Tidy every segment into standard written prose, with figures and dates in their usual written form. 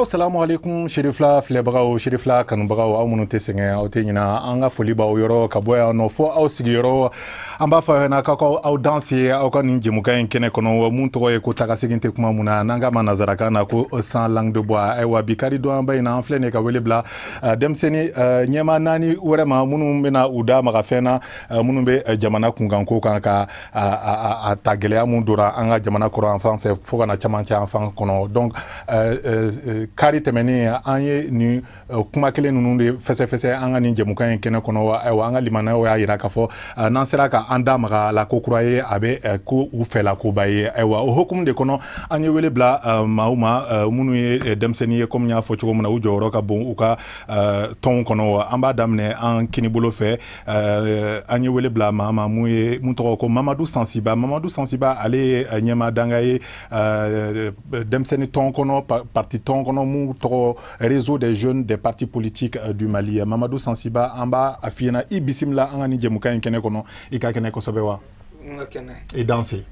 salamu alaikum Shirifla filɛbagaw Shirifla kanubagaw aw minnu tɛ sɛgɛn aw tɛ ɲina an ka foli b'aw yɔrɔ ka bɔ yan nɔ fo aw sigiyɔrɔ an b'a fɔ na k'aw aw danse aw ka nin jɛmukan in kɛnɛ kɔnɔ mun tɔgɔ ye ko tagasegin tɛ kuma mun na n'an ka ma nazarakan na ko sans langue de bois ayiwa bi kari don an ba in na an filɛ nin ka wele bila denmisɛnnin ɲɛma naani wɛrɛ ma minnu bɛna u da maga fɛn na minnu bɛ jamana kunkanko kan ka a ta gɛlɛya mun donna an ka jamana kɔrɔ an fan fɛ fo ka na camancɛ an fan kɔnɔ donc kari tɛmɛnen an ye nin kuma kelen ninnu de fɛsɛfɛsɛ an ka nin jɛmukan in kɛnɛ kɔnɔ ayiwa an ka limanayaw y'a yira k'a fɔ n'an sera ka an da maga la ko kura ye a bɛ ko u fɛla koba ye ayiwa o hokumu de kɔnɔ an ye wele bila maaw ma minnu ye denmisɛnnin ye komi n y'a fɔ cogo min na u jɔyɔrɔ ka bon u ka tɔnw kɔnɔ an b'a daminɛ an kinibolo fɛ an ye wele bila maa ma mun tɔgɔ ko Mamadu Sansiba ale ye ɲɛma danga ye denmisɛnnin tɔn kɔnɔ parti tɔn kɔnɔ mun tɔgɔ réseau des jeunes des partis politiques du Mali Mamadu Sansiba an b'a a fiyena i bisimila an ka nin jɛmukan in kɛnɛ kɔnɔ i ka kɛnɛ kosɛbɛ wa n ka kɛnɛ i danse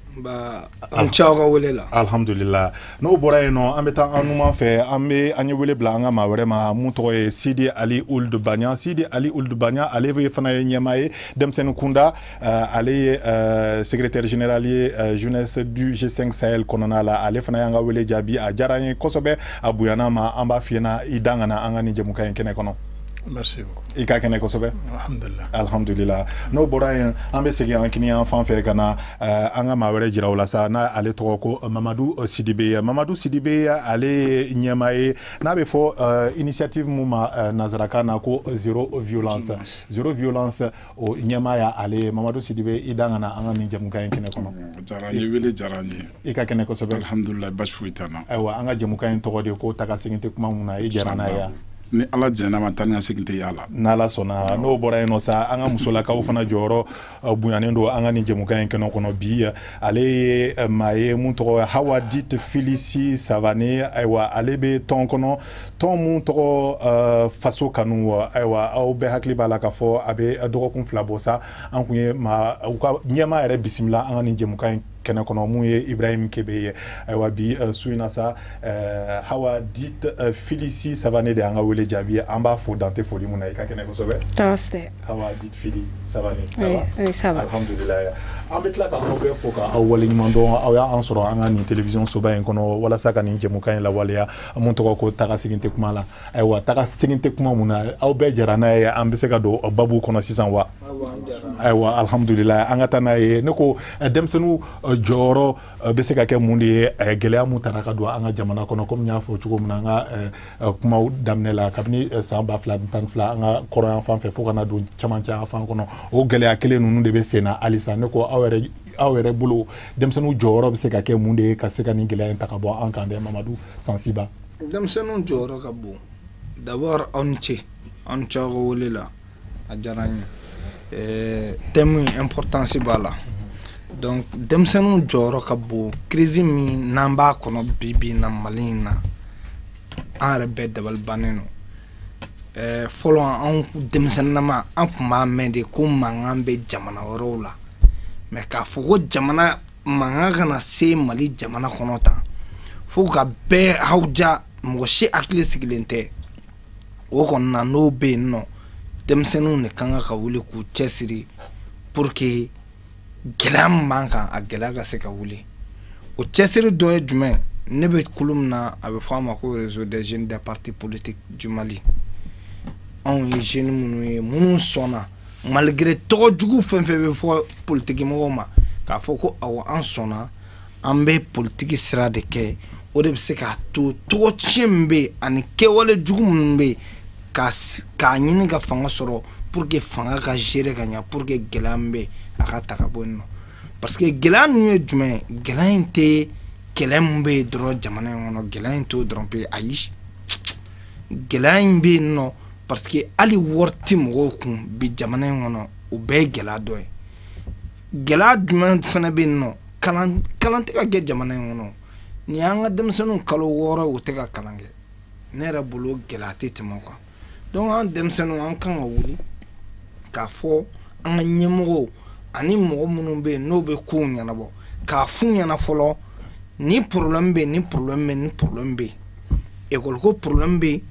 an caw ka wele la alhamdulillah n'o bɔra yen nɔ an bɛ taa an numan fɛ an ye wele bila an ka maa wɛrɛ ma mun tɔgɔ ye Sidi Ali Ould Bagnan ale fana ye ɲɛmaa ye denmisɛnnin kunda ale ye secrétaire général ye jeunesse du G5 Sahel kɔnɔna la ale fana y'an ka wele jaabi a diyara an ye kosɛbɛ a bonyana ma an b'a fiyena i dan ka na an ka nin jɛmukan in kɛnɛ kɔnɔ. Merci beaucoup. I ka kɛnɛ kosɛbɛ alhamdulillah n'o bɔra yen an bɛ segin an kini an fan fɛ ka na an ka maa wɛrɛ jira o la sa n'ale tɔgɔ ko Mamadu Sidibe ale ye ɲɛmaa ye n'a bɛ fɔ initiative mun ma nazarakan na ko zéro violence o ɲɛmaa ya ale ye Mamadu Sidibe i dan ka na an ka nin jɛmukan in kɛnɛ kɔnɔ. Diyara n ye wele diyara n ye. I ka kɛnɛ kosɛbɛ alhamdulillah basi foyi t'an na. Ayiwa an ka jɛmukan in tɔgɔ de ko tagasegin tɛ kuma mun na i diyara n'a ye yan. Ni ala jɛnna ma taa ni ka segin tɛ y'a la n'ala sɔnna n'o bɔra yen nɔ sa an ka musolakaw fana jɔyɔrɔ bonyanen don an ka nin jɛmukan in kɛnɛ kɔnɔ bi ale ye maa ye mun tɔgɔ Hawa Dite Filisi Savane ayiwa ale bɛ tɔn kɔnɔ tɔn mun tɔgɔ faso kanu ayiwa aw bɛɛ hakili b'a la k'a fɔ a bɛ dɔgɔkun 2 bɔ sa an kun ye u ka ɲɛmaa yɛrɛ bisimila an ka nin jɛmukan in kɛnɛ kɔnɔ mun ye Ibrahim Kebe ye ayiwa bi su in na sa Hawa Dite Filisi Savane de an ka wele jaabi an b'a fo dante foli mun na i ka kɛnɛ kosɛbɛ Hawa Dite Fili Savane ça va alhamdulillah an bɛ tila ka aw bɛɛ fo ka aw waleɲuman dɔn aw y'an sɔrɔ an ka nin télévision soba in kɔnɔ walasa ka nin jɛmukan in lawaleya mun tɔgɔ ko tagasegin tɛ kuma la ayiwa tagasegin tɛ kuma mun na aw bɛɛ jɛra n'a ye an bɛ se ka don babu kɔnɔ sisan wa ayiwa alhamdulillah an ka taa n'a ye ne ko denmisɛnninw jɔyɔrɔ bɛ se ka kɛ mun de ye gɛlɛya mun tara ka don an ka jamana kɔnɔ komi n y'a fɔ cogo min na an ka kumaw daminɛ la kabini san 2012 an ka kɔrɔyan fan fɛ fo ka na don camancɛ an fan kɔnɔ o gɛlɛya kelen ninnu de bɛ sen na halisa ne ko aw yɛrɛ bolo denmisɛnninw jɔyɔrɔ bɛ se ka kɛ mun de ye ka se ka nin gɛlɛya in ta ka bɔ an kan dɛ Mamadu Sansiba. Denmisɛnninw jɔyɔrɔ ka bon d'abord aw ni ce an caw ka wele la a diyara n ye thème importance b'a la donc denmisɛnninw jɔyɔrɔ ka bon crise min n'an b'a kɔnɔ bi na Mali in na an yɛrɛ bɛɛ dabali bannen don fɔlɔ an denmisɛnninama an tun b'a mɛn de ko mankan bɛ jamana wɛrɛw la mais k'a fɔ ko jamana mankan kana se Mali jamana kɔnɔ tan fo ka bɛɛ hawuja mɔgɔ si hakili sigilen tɛ o kɔni na n'o bɛ yen nɔ denmisɛnninw de kan ka wuli k'u cɛsiri pour que gɛlɛya min b'an kan a gɛlɛya ka se ka wuli o cɛsiri dɔ ye jumɛn ne bɛ kulu min na a bɛ fɔ a ma ko réseau des jeunes des partis politiques du Mali anw ye jeunes minnu ye minnu sɔnna malgré tɔgɔ jugu fɛn fɛn bɛ fɔ politiki mɔgɔw ma k'a fɔ ko awɔ an sɔnna an bɛ politiki sira de kɛ o de bɛ se k'a to tɔgɔ tiɲɛ min bɛ yen ani kɛwale jugu minnu bɛ yen k'a ɲini ka fanga sɔrɔ pour que fanga ka gérer ka ɲɛ pour que gɛlɛya min bɛ yen a ka ta ka bɔ yen nɔ parce que gɛlɛya ninnu ye jumɛn ye gɛlɛya in tɛ kɛlɛ min bɛ yen dɔrɔn jamana in kɔnɔ gɛlɛya in t'o dɔrɔn pe ayi gɛlɛya in bɛ yen nɔ parce que hali wari tɛ mɔgɔw kun bi jamana in kɔnɔ o bɛɛ ye gɛlɛya dɔ ye gɛlɛya jumɛn fana bɛ yen nɔ kalan tɛ ka kɛ jamana in kɔnɔ ni an ka denmisɛnninw kalo 6 o tɛ ka kalan kɛ ne yɛrɛ bolo gɛlɛya tɛ tɛmɛ o kan donc an denmisɛnninw an kan ka wuli k'a fɔ an ka ɲɛmɔgɔw ani mɔgɔ minnu bɛ yen n'o bɛ kow ɲɛnabɔ k'a f'u ɲɛna fɔlɔ ni problème bɛ yen ni problème bɛ yen ni problème bɛ yen école ko problème be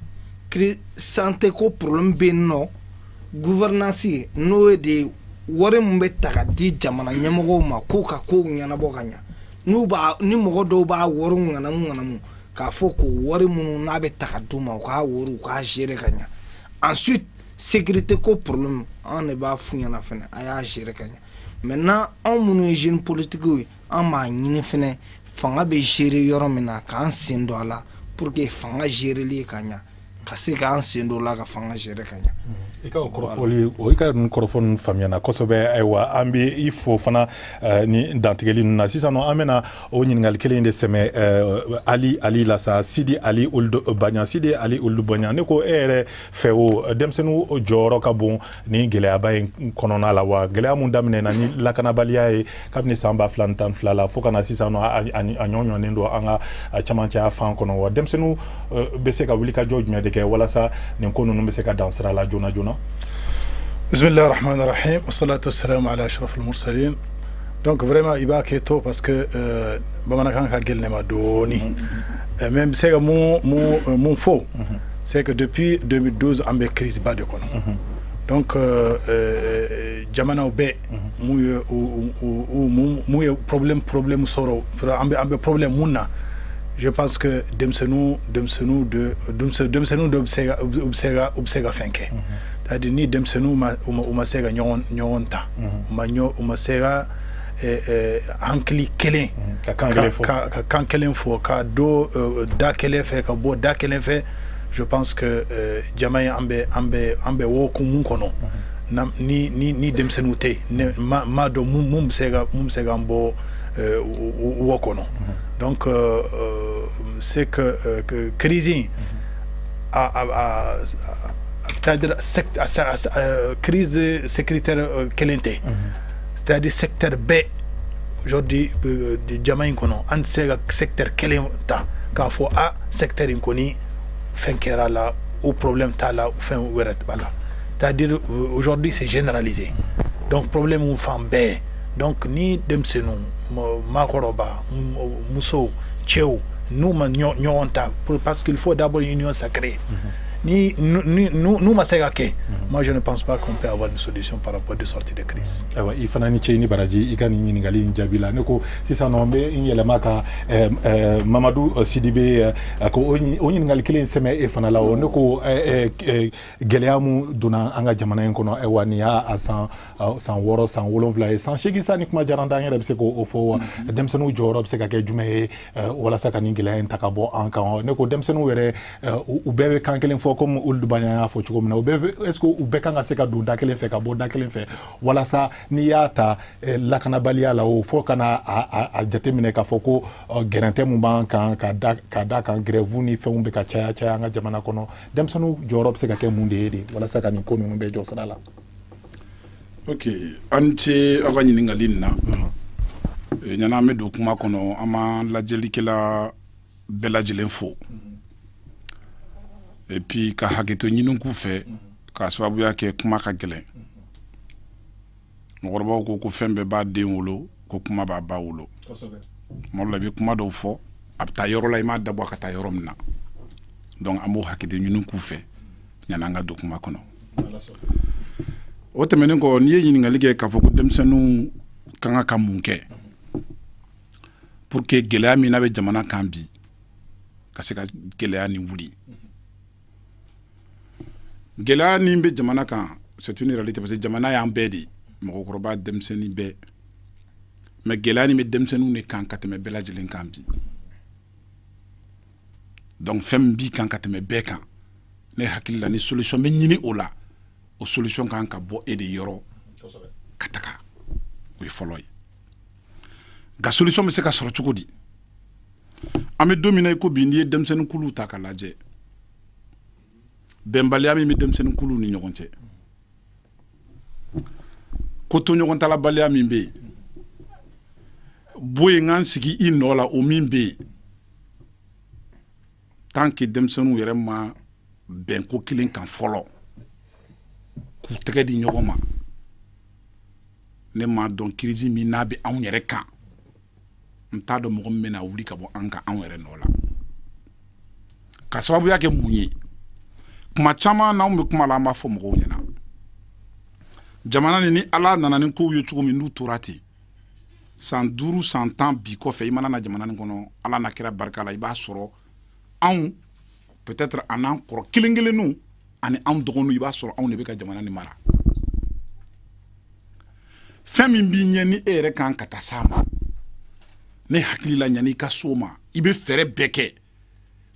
santé ko problème be no gouvernance no de wari mun bɛ ta ka di jamana ɲɛmɔgɔw ma k'u ka kow ɲɛnabɔ ka ɲa n'u b'a ni mɔgɔ dɔw b'a wari ŋanamu k'a fɔ ko wari minnu n'a bɛ ta ka d'u ma u k'a wari u k'a gérer ka ɲa ensuite sécurité ko problème an de b'a f'u ɲɛna fɛnɛ a y'a gérer ka ɲa maintenant anw minnu ye jeune politique ye an b'a ɲini fɛnɛ fanga bɛ gérer yɔrɔ min na k'an sen don a la pour que fanga géreli ka ɲa ka se k'an sen don la ka fanga gérer ka ɲa i ka kɔrɔfɔli o i ka nin kɔrɔfɔ ninnu faamuyana kosɛbɛ ayiwa an bɛ i fo fana ni dantigɛli ninnu na sisan nɔ an bɛna o ɲininkali kelen de sɛmɛ ali la sa Sidi Ali Uld Baɲa Sidi Ali Uld Baɲa ne ko e yɛrɛ fɛ o denmisɛnninw jɔyɔrɔ ka bon ni gɛlɛyaba in kɔnɔna la wa gɛlɛya mun daminɛna ni lakanabaliya ye kabini san 2012 la fo ka na sisan nɔ a ɲɔɲɔnen don an ka camancɛya fan kɔnɔ wa denmisɛnninw bɛ se ka wuli ka jɔ jumɛn de kɛ walasa nin ko ninnu bɛ se ka dan sira la joona joona. بسم الله الرحمن الرحيم والصلاة والسلام على أشرف المرسلين. Donc vraiment il va keto parce que bamana kan ka gelne ma doni même c'est que mon faux c'est que depuis 2012 on a crise bas de kono donc jamana be mu problème soro ambe problème munna je pense que demsenu de obsega fenke c'est-à-dire ni demsenu uma sega nyon ta uma sega hankli kelen ka kan kelen fo ka do da kelen fe ka bo da kelen fe je pense que jamay ambe wo ko mun kono ni demsenu te ma do mum sega mbo wo kono donc c'est que crise c'est-à-dire crise sécuritaire kelente c'est-à-dire secteur B aujourd'hui de Jamaïn kono an sega secteur kelenta ka fo a secteur inkoni fenkera la au problème ta la fin weret bala c'est-à-dire aujourd'hui c'est généralisé donc problème ou femme B donc ni demsenu makoroba muso cheu nous ma nyonta parce qu'il faut d'abord une union sacrée nous masegake moi je ne pense pas qu'on peut avoir une solution par rapport à des sorties de crise. Il faut ni cheni baraji ikani ningali njabila neko sisa nombe inyelema ka Mamadou Sidibé ko onyi ningali kile seme e fana la neko geleamu dona anga jamana enkono e wania a san woro san wolonvla e san shegi sani kuma jaranda ngere bse ko ofo demsenu joro bse ka ke jume wala saka ningela entakabo anka neko demsenu were ubebe kankelen fo comme Uld Baɲa fo cogo min na est-ce que u bɛɛ kan ka se ka don da kelen fɛ ka bɔ da kelen fɛ walasa n'i y'a ta lakanabaliya la o fo kana a jateminɛ k'a fɔ ko gɛrɛntɛ mun b'an kan ka da kan grève ni fɛnw bɛ ka caya an ka jamana kɔnɔ denmisɛnninw jɔyɔrɔ bɛ se ka kɛ mun de ye de walasa ka nin ko ninnu bɛɛ jɔ sira la. Ok an ce aw ka ɲininkali nin na ɲana an bɛ don kuma kɔnɔ an ma lajɛlikɛla bɛɛ lajɛlen fo. Et puis ka haketo ɲinin k'u fɛ ka sababuya kɛ kuma ka gɛlɛn mɔgɔkɔrɔbaw ko fɛn bɛɛ b'a den wolo ko kuma b'a ba wolo tuma dɔ la i bɛ kuma dɔw fɔ a bɛ taa yɔrɔ la i m'a dabɔ a ka taa yɔrɔ min na donc an b'o haketo ɲinin k'u fɛ yanni an ka don kuma kɔnɔ o tɛmɛnen kɔ n'i ye ɲininkali kɛ k'a fɔ ko denmisɛnninw kan ka mun kɛ pour que gɛlɛya min n'a bɛ jamana kan bi ka se ka gɛlɛya nin wuli. Gɛlɛya nin bɛ jamana kan c'est une réalité parce que jamana y'an bɛɛ de mɔgɔkɔrɔba denmisɛnnin bɛɛ mais gɛlɛya nin bɛ denmisɛnninw de kan ka tɛmɛ bɛɛ lajɛlen kan bi donc fɛn min b'i kan ka tɛmɛ bɛɛ kan ne hakili la ni solution bɛ ɲini o la o solution kan ka bɔ e de yɔrɔ ka taga o ye fɔlɔ ye nka solution bɛ se ka sɔrɔ cogo di an bɛ don min na i ko bi n'i ye denmisɛnnin kuluw ta k'a lajɛ bɛnbaliya min bɛ denmisɛnnin kuluw ni ɲɔgɔn cɛ ko to ɲɔgɔn talabaliya min bɛ yen bɔ yen k'an sigi i nɔ la o min bɛ yen tant que denmisɛnninw yɛrɛ ma bɛn ko kelen kan fɔlɔ k'u tɛgɛ di ɲɔgɔn ma ne m'a dɔn crise min n'a bɛ anw yɛrɛ kan n t'a dɔn mɔgɔ min bɛna wuli ka bɔ an kan anw yɛrɛ nɔ la ka sababuya kɛ mun ye kuma caman n'anw bɛ kuma la an b'a fɔ mɔgɔw ɲɛna jamana ni ala nana ni kow ye cogo min n'u tora ten san 5 san 10 bi kɔfɛ i mana na jamana nin kɔnɔ ala na kira barika la i b'a sɔrɔ anw peut-être an'an kɔrɔ kelen-kelenninw ani anw dɔgɔninw i b'a sɔrɔ anw de bɛ ka jamana nin mara fɛn min b'i ɲɛ ni e yɛrɛ kan ka taa s'a ma ne hakili la ɲani i ka s'o ma i bɛ fɛɛrɛ bɛɛ kɛ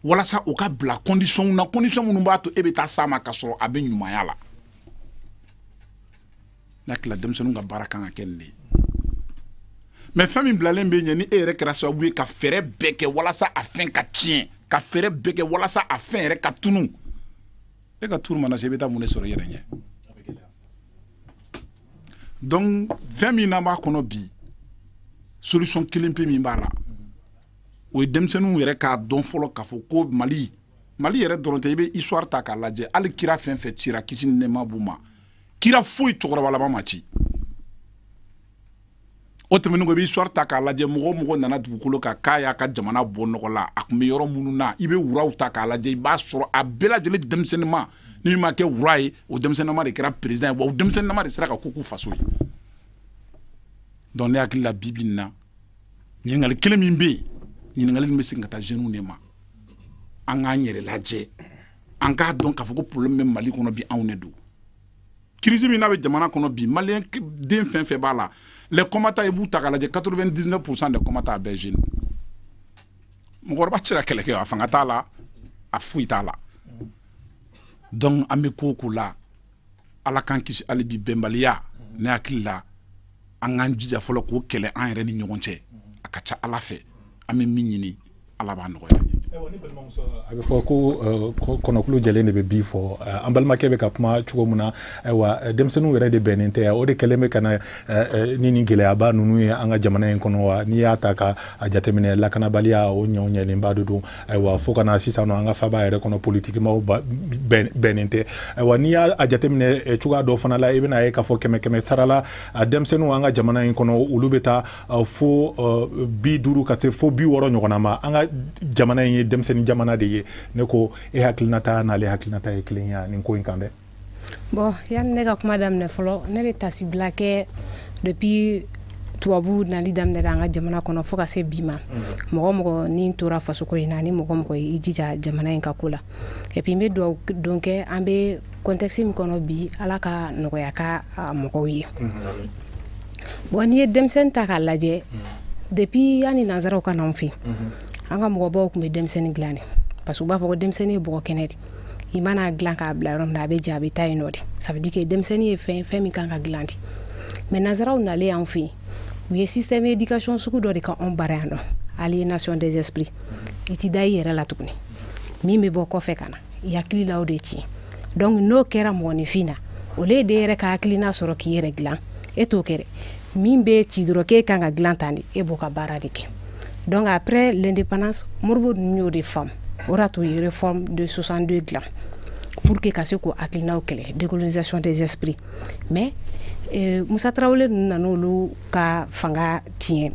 walasa o ka bila condition na condition minnu b'a to e bɛ taa s'a ma ka sɔrɔ a bɛ ɲumanya la n'a kila denmisɛnninw ka baara kan ka kɛ nin de ye mais fɛn min bilalen bɛ ɲɛ ni e yɛrɛ kɛra sababu ye ka fɛɛrɛ bɛɛ kɛ walasa a fɛn ka tiɲɛ ka fɛɛrɛ bɛɛ kɛ walasa a fɛn yɛrɛ ka tunu e ka tuuru mana se i bɛ taa mun de sɔrɔ i yɛrɛ ɲɛ donc fɛn min n'an b'a kɔnɔ bi solution kelen pe min b'a la o ye denmisɛnninw yɛrɛ k'a dɔn fɔlɔ k'a fɔ ko Mali yɛrɛ dɔrɔn tɛ i bɛ histoire ta k'a lajɛ hali kira fɛn fɛn cira kisi ni nɛɛma b'u ma kira foyi cɛkɔrɔba laban ma ci o tɛmɛnen ko i bɛ histoire ta k'a lajɛ mɔgɔ o mɔgɔ nana dugukolo kan k'a y'a ka jamana bɔ nɔgɔ la a tun bɛ yɔrɔ minnu na i bɛ wuraw ta k'a lajɛ i b'a sɔrɔ a bɛɛ lajɛlen denmisɛnninma ni min ma kɛ wura ye o denmisɛnninma de kɛra président ye wa o denmisɛnninma de sera ka ko k'u faso ye donc ne hakili la bi bi in na ɲininkali kelen min bɛ yen ɲininkali min bɛ segin ka taa jeunes de ma an k'an yɛrɛ lajɛ an k'a dɔn k'a fɔ ko problème bɛ Mali kɔnɔ bi anw de don crise min n'a bɛ jamana kɔnɔ bi malien den fɛn fɛn b'a la les combattants i b'u ta k'a lajɛ 99% des combattants a bɛɛ jeune mɔgɔkɔrɔba tɛ se ka kɛlɛ kɛ a fanga t'a la a foyi t'a la donc an bɛ ko o ko la ala k'an kisi hali bi bɛnbaliya ne hakili la an k'an jija fɔlɔ k'o kɛlɛ an yɛrɛ ni ɲɔgɔn cɛ a ka ca ala fɛ an bɛ min ɲini ala b'a nɔgɔya a bɛ fɔ ko kɔnɔkulu jɛlen de bɛ bi fɔ an balimakɛ bɛ ka kuma cogo min na ayiwa denmisɛnninw yɛrɛ de bɛnnen tɛ o de kɛlen bɛ ka na ni nin gɛlɛyaba ninnu ye an ka jamana in kɔnɔ wa n'i y'a ta ka jateminɛ lakanabaliya o ɲɛlenba de don ayiwa fo ka na sisan nɔ an ka faba yɛrɛ kɔnɔ politikimaw bɛnnen tɛ ayiwa n'i y'a jateminɛ cogoya dɔ fana la i bɛna ye k'a fɔ 100 sara la denmisɛnninw an ka jamana in kɔnɔ olu bɛ taa fo 50 ka se fo 60 ɲɔgɔnna ma an ka jamana in ye denmisɛnnin jamana de ye ne ko e hakilinata n'ale hakilinata ye kelen ya nin ko in kan dɛ bon yanni ne ka kuma daminɛ fɔlɔ ne bɛ tasibila kɛ depuis tubabu nali daminɛ an ka jamana kɔnɔ fo ka se bi ma mɔgɔ mɔgɔ ni tora fasoko in na ni mɔgɔ mɔgɔ i jija jamana in ka ko la et puis n bɛ dugawu don kɛ an bɛ contexte min kɔnɔ bi ala ka nɔgɔya ka mɔgɔw ye bon n'i ye denmisɛnnin ta k'a lajɛ depuis yanni nanzaraw ka na anw fɛ an ka mɔgɔbaw tun bɛ denmisɛnnin dilan de parce que u b'a fɔ ko denmisɛnnin ye bɔgɔ kɛnɛ de i mana dilan k'a bila yɔrɔ min na a bɛ ja a bɛ taa yen nɔ de ça veut dire que denmisɛnnin ye fɛn min kan ka dilan de mais nanzaraw nalen an fɛ yen u ye système éducation sugu dɔ de ka anw bara yan nɔ aliénation des esprits i ti da i yɛrɛ la tuguni min bɛ bɔ kɔfɛ ka na i hakili la o de tiɲɛ donc n'o kɛra mɔgɔninfin na o le de yɛrɛ ka hakilina sɔrɔ k'i yɛrɛ dilan e t'o kɛ dɛ min bɛ ci dɔrɔn k'e kan ka dilan tan de e b'o ka baara de kɛ donc après l'indépendance Modibo ninnu de femme o de to ye réforme de 62 dilan pour que ka se k'o hakilinaw kɛlɛ décolonisation des esprits mais Musa Traoré ninnu nan'olu ka fanga tiɲɛ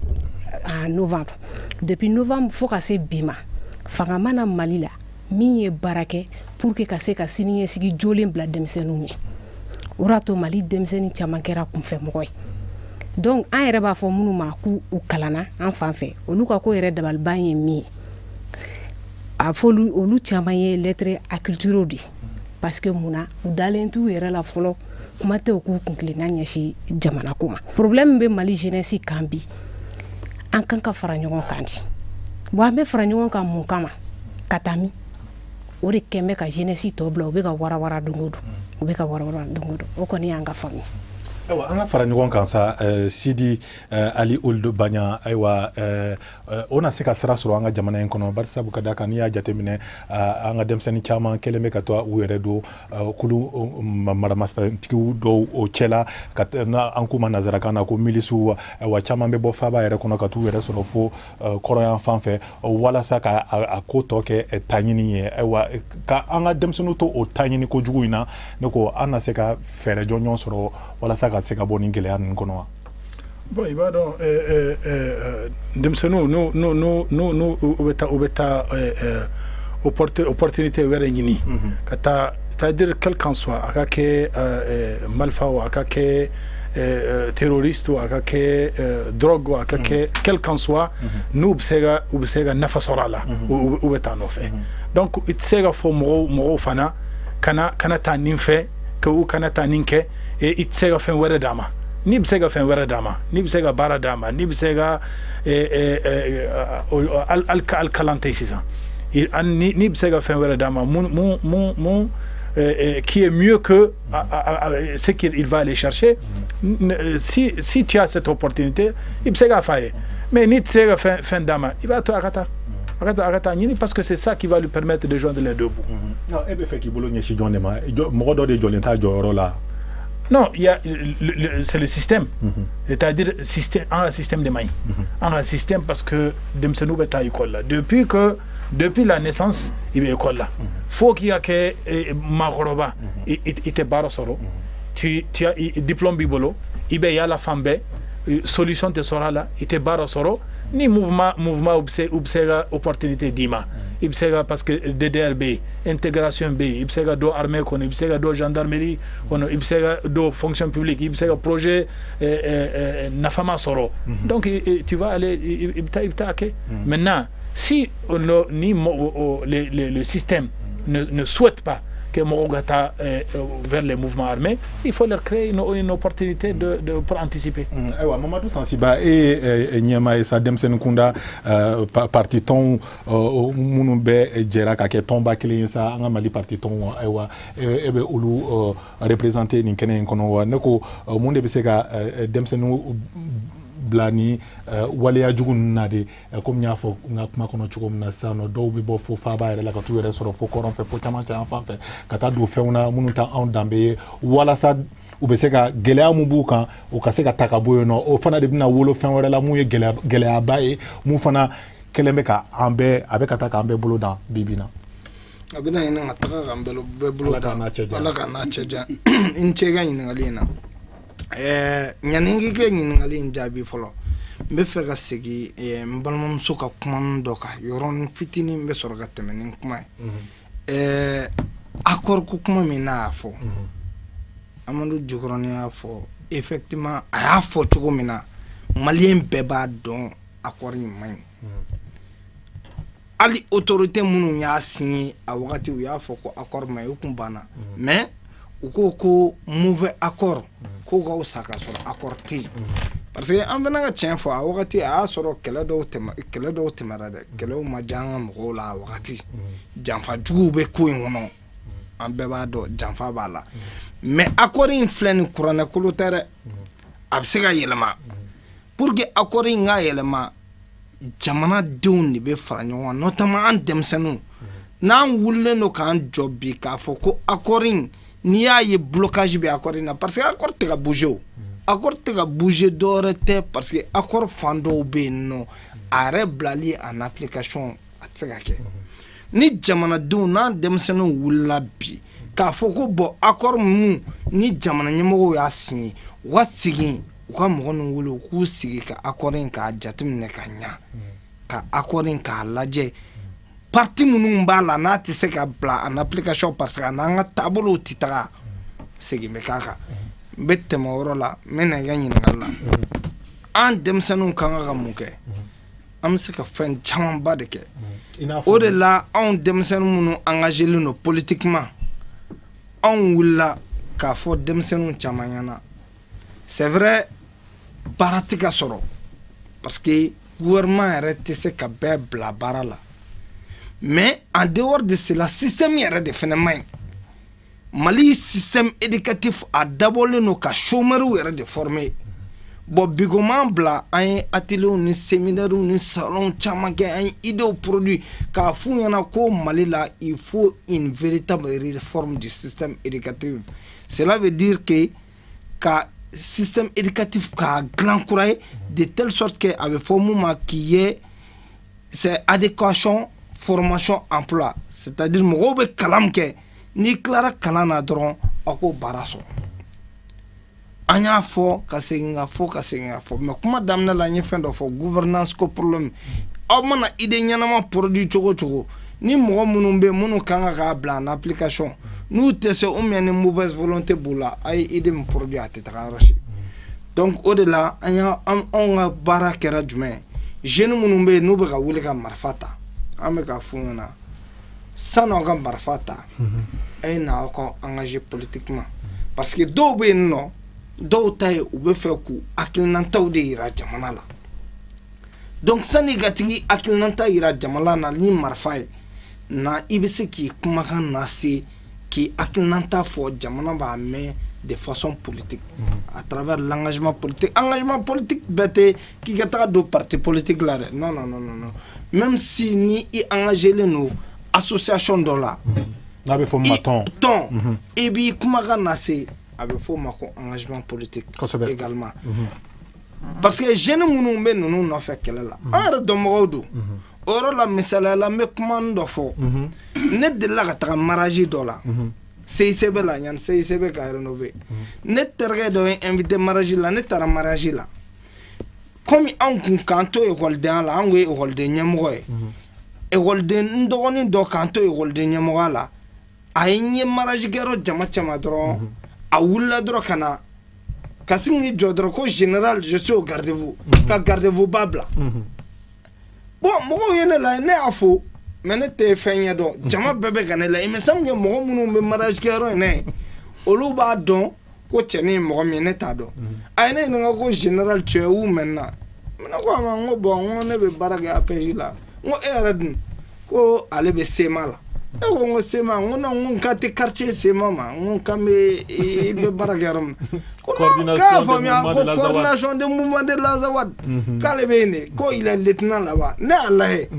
en novembre depuis novembre fo ka se bi ma fanga mana Mali la min ye baara kɛ pour que ka se ka siniɲɛsigi jolen bila denmisɛnninw ɲɛ o de to Mali denmisɛnnin caman kɛra kunfɛmɔgɔ ye donc an yɛrɛ b'a fɔ minnu ma k'u kalanna an fan fɛ olu ka ko yɛrɛ dabaliban ye min ye a fɔ olu caman ye lettre acculturaux de parce que munna u dalen t'u yɛrɛ la fɔlɔ kuma tɛ u k'u kunkilenna ɲɛsin jamana ko ma problème bɛ Mali jeunesse kan bi an kan ka fara ɲɔgɔn kan di bon an bɛ fara ɲɔgɔn kan mun kama ka taa min o de kɛn bɛ ka jeunesse tɔ bila u bɛ ka warawara don o don u bɛ ka warawara don o don o kɔni y'an ka faamu. Ayiwa an ka fara ɲɔgɔn kan sa Sidi Ali Ould Bagnan ayiwa o na se ka sira sɔrɔ an ka jamana in kɔnɔ bari sabu ka da kan n'i y'a jateminɛ an ka denmisɛnnin caman kɛlen bɛ ka to u yɛrɛ don kulu maramafɛntigiw dɔw o cɛla ka an k'u ma nanzarakan na ko milisiw ayiwa caman bɛ bɔ faaba yɛrɛ kɔnɔ ka t'u yɛrɛ sɔrɔ fo kɔrɔyan fan fɛ walasa ka a ko tɔ kɛ taɲini ye ayiwa ka an ka denmisɛnninw to o taɲini kojugu in na ne ko an na se ka fɛɛrɛ jɔnjɔn sɔrɔ walasa ka se ka bɔ nin gɛlɛya ninnu kɔnɔ wa. Bon, i b'a dɔn denmisɛnninw n'u bɛ taa opportunité wéré ñini kata c'est-à-dire quel qu'en soit akake malfa ou akake terroriste ou akake drogue ou akake quel qu'en soit nous obsega nafa sorala ou betano fait donc it sega fo moro fana kana ta ninfe que ou kana ta ninke et it sega fen wéré dama ni bsega fen wéré dama ni bsega bara dama ni bsega al kalante sisa ni bsega fen wéré dama mon qui est mieux que ce qu'il va aller chercher. Si tu as cette opportunité, il bsega faye mais ni bsega fen dama il va te arrêter parce que c'est ça qui va lui permettre de joindre les deux bouts. Non, et bien fait qu'il boulogne si John Nema, moro de Jolenta Jorola. Non, il y a c'est le système, c'est-à-dire un système de main, un système parce que Demsenou beta école là. Depuis la naissance, il est école là. Faut qu'il y a que Magoroba, il te barre solo. Tu as diplôme bibolo, il y a la femme solution te sera là, il te barre solo. Ni mouvement obsèga opportunité d'ima ibsega parce que DDRB intégration B ibsega do armée kono ibsega do gendarmerie kono ibsega do fonction publique ibsega projet nafama soro donc tu vas aller ibta maintenant si le système ne souhaite pas que Morogata vers les mouvements armés, il faut leur créer une opportunité pour anticiper. Mamadou Sansiba et Nyama et Sadem Senukunda parti ton Munumbe Djera kake tomba kili sa anga mali parti ton ewa ebe ulu représenter ninkene nkono neko munde beseka Demsenu blani waleya jugun nade comme nya fo nga kuma kono chugum na sano do bi bo fo fa ba la ka tu yere soro fo koron fe fo tama cha enfant fe kata do fe una munuta on dambe wala sa ubeseka gelea mubuka ukaseka takaboyo no o fana de bina wolo fe wala mu ye gelea bae mu fana kelembeka ambe abeka taka ambe bolo da bibina abina ina ataka kambelo bolo da wala kana cheja inchega ina ngalina nyaningi ke ngali njabi folo mbe fega sigi mbalmam suka kuma doka yoron fitini mbe sorga temenin kuma accord ku kuma mina afo amandou jogroni afo effectivement a afo tugo mina malien beba don accord ni man ali autorité munu nya signé a wakati u ya fo ko accord may ukumbana mais ko mauvais accord ko ga usaka soro accord ti parce que an bena ga tien fo a wakati a soro kele do temara de kele ma janga mo la wakati janfa jugu be ko ngono an be ba do janfa bala mais accord in flen kurana ko tere absega yelema pour que accord nga yelema jamana dewni be faranyo notamment an demsenu nan wulle no kan jobbi ka fo ko accord ni y'a ye blocage be accord na parce que accord te ka bouger accord te ka bouger dorete parce que accord fando be no are blali en application atsaka ke ni jamana do na demsenu wulla bi ka foko bo accord mu ni jamana nyemo ya sin wasigi ko mo no wulo ku sigi ka accord ka jatum ne kanya ka accord ka laje parti munu mbala na te se ka bla en application parce que na nga tabolo titara segi mekaka bette mo rola mena ganyi ngala an demsanu kanga gamuke am se ka fen chaman badeke au de là on demsanu munu engagé le no politiquement on wula ka fo demsanu chamanyana c'est vrai baratika soro parce que gouvernement arrête se ka be bla barala. Mais en dehors de cela, le système est de phénomène. Mali système éducatif a d'abord nos cas chômeurs de former. Bon, bigoman bla un atelier, un séminaire, un salon, tchamake, un idée produit. Car fou y en a quoi Mali là, il faut une véritable réforme du système éducatif. Cela veut dire que le système éducatif a grand courage de telle sorte que avec formation qui est c'est adéquation formation emploi, c'est-à-dire mogobe kalamke ni clara kalana dron ako baraso anya fo kasenga mais kuma damna la nyi fendo fo gouvernance ko problème amana ide nyanama produit chogo ni mɔgɔ minnu bɛ minnu kan k'a bila en application n'u tɛ se ou bien ni mauvaise volonté b'u la a ye idée min produit a tɛ taga yɔrɔ si donc o de la anw ka baara kɛra jumɛn jeunes minnu bɛ yen n'u bɛ ka wuli ka marifa ta an bɛ ka f'u ɲɛna san'aw ka marifa ta a ye na aw ka engagé politiquement parce que dɔw bɛ yen nɔ dɔw ta ye u bɛ fɛ k'u hakilinataw de yira jamana la donc sani ka tigi hakilinata yira jamana na ni marifa ye na i bɛ se k'i kumakan lase k'i hakilinata fɔ jamana b'a mɛn de façon politique à travers l'engagement politique bɛɛ tɛ k'i ka taga don parti politique la dɛ non même si ni i engagélen don association dɔ la n'a bɛ fɔ ma tɔn i b'i kumakan lase a bɛ fɔ ma ko engagement politique également parce que jeunes minnu bɛ ninnu nɔfɛ kɛlɛ la an yɛrɛ dɔnbagaw don o yɔrɔ la misaliya la n bɛ kuma dɔ fɔ ne delila ka taga mariage dɔ la CICB la yanni CICB ka rénover ne terikɛ dɔ ye invité mariage la ne taara mariage la comme anw kun k'an to ekɔlidenya la an kun ye ekɔliden ɲɛmɔgɔ ye ekɔliden n dɔgɔnin dɔ k'an to ekɔliden ɲɛmɔgɔya la a ye n ye mariage kɛyɔrɔ jama cɛma dɔrɔn a wulila dɔrɔn ka na ka sin k'i jɔ dɔrɔn ko général je suis au gardez-vous ka gardez-vous ba bila bon mɔgɔw ye ne la ne y'a fo mais ne tɛ fɛn ɲɛ dɔn jama bɛɛ bɛ ka ne la il me semble que mɔgɔ minnu bɛ mariage kɛyɔrɔ in na ye olu b'a dɔn ko cɛnin ye mɔgɔ min ye ne t'a dɔn a ye ne ɲininka ko général tu es où maintenant ne ko a ma n ko bon n ko ne bɛ baara kɛ APJ la n ko e yɛrɛ dun ko ale bɛ SEMA la ne ko n ko SEMA n ko non n ko n ka tɛ quartier SEMA ma n ko k'an bɛ i bɛ baara kɛ yɔrɔ min ko non k'a faamuya ko coordination de mouvement de l'Azawad k'ale bɛ yen de ko il est lieutenant là-bas ne y'a lajɛ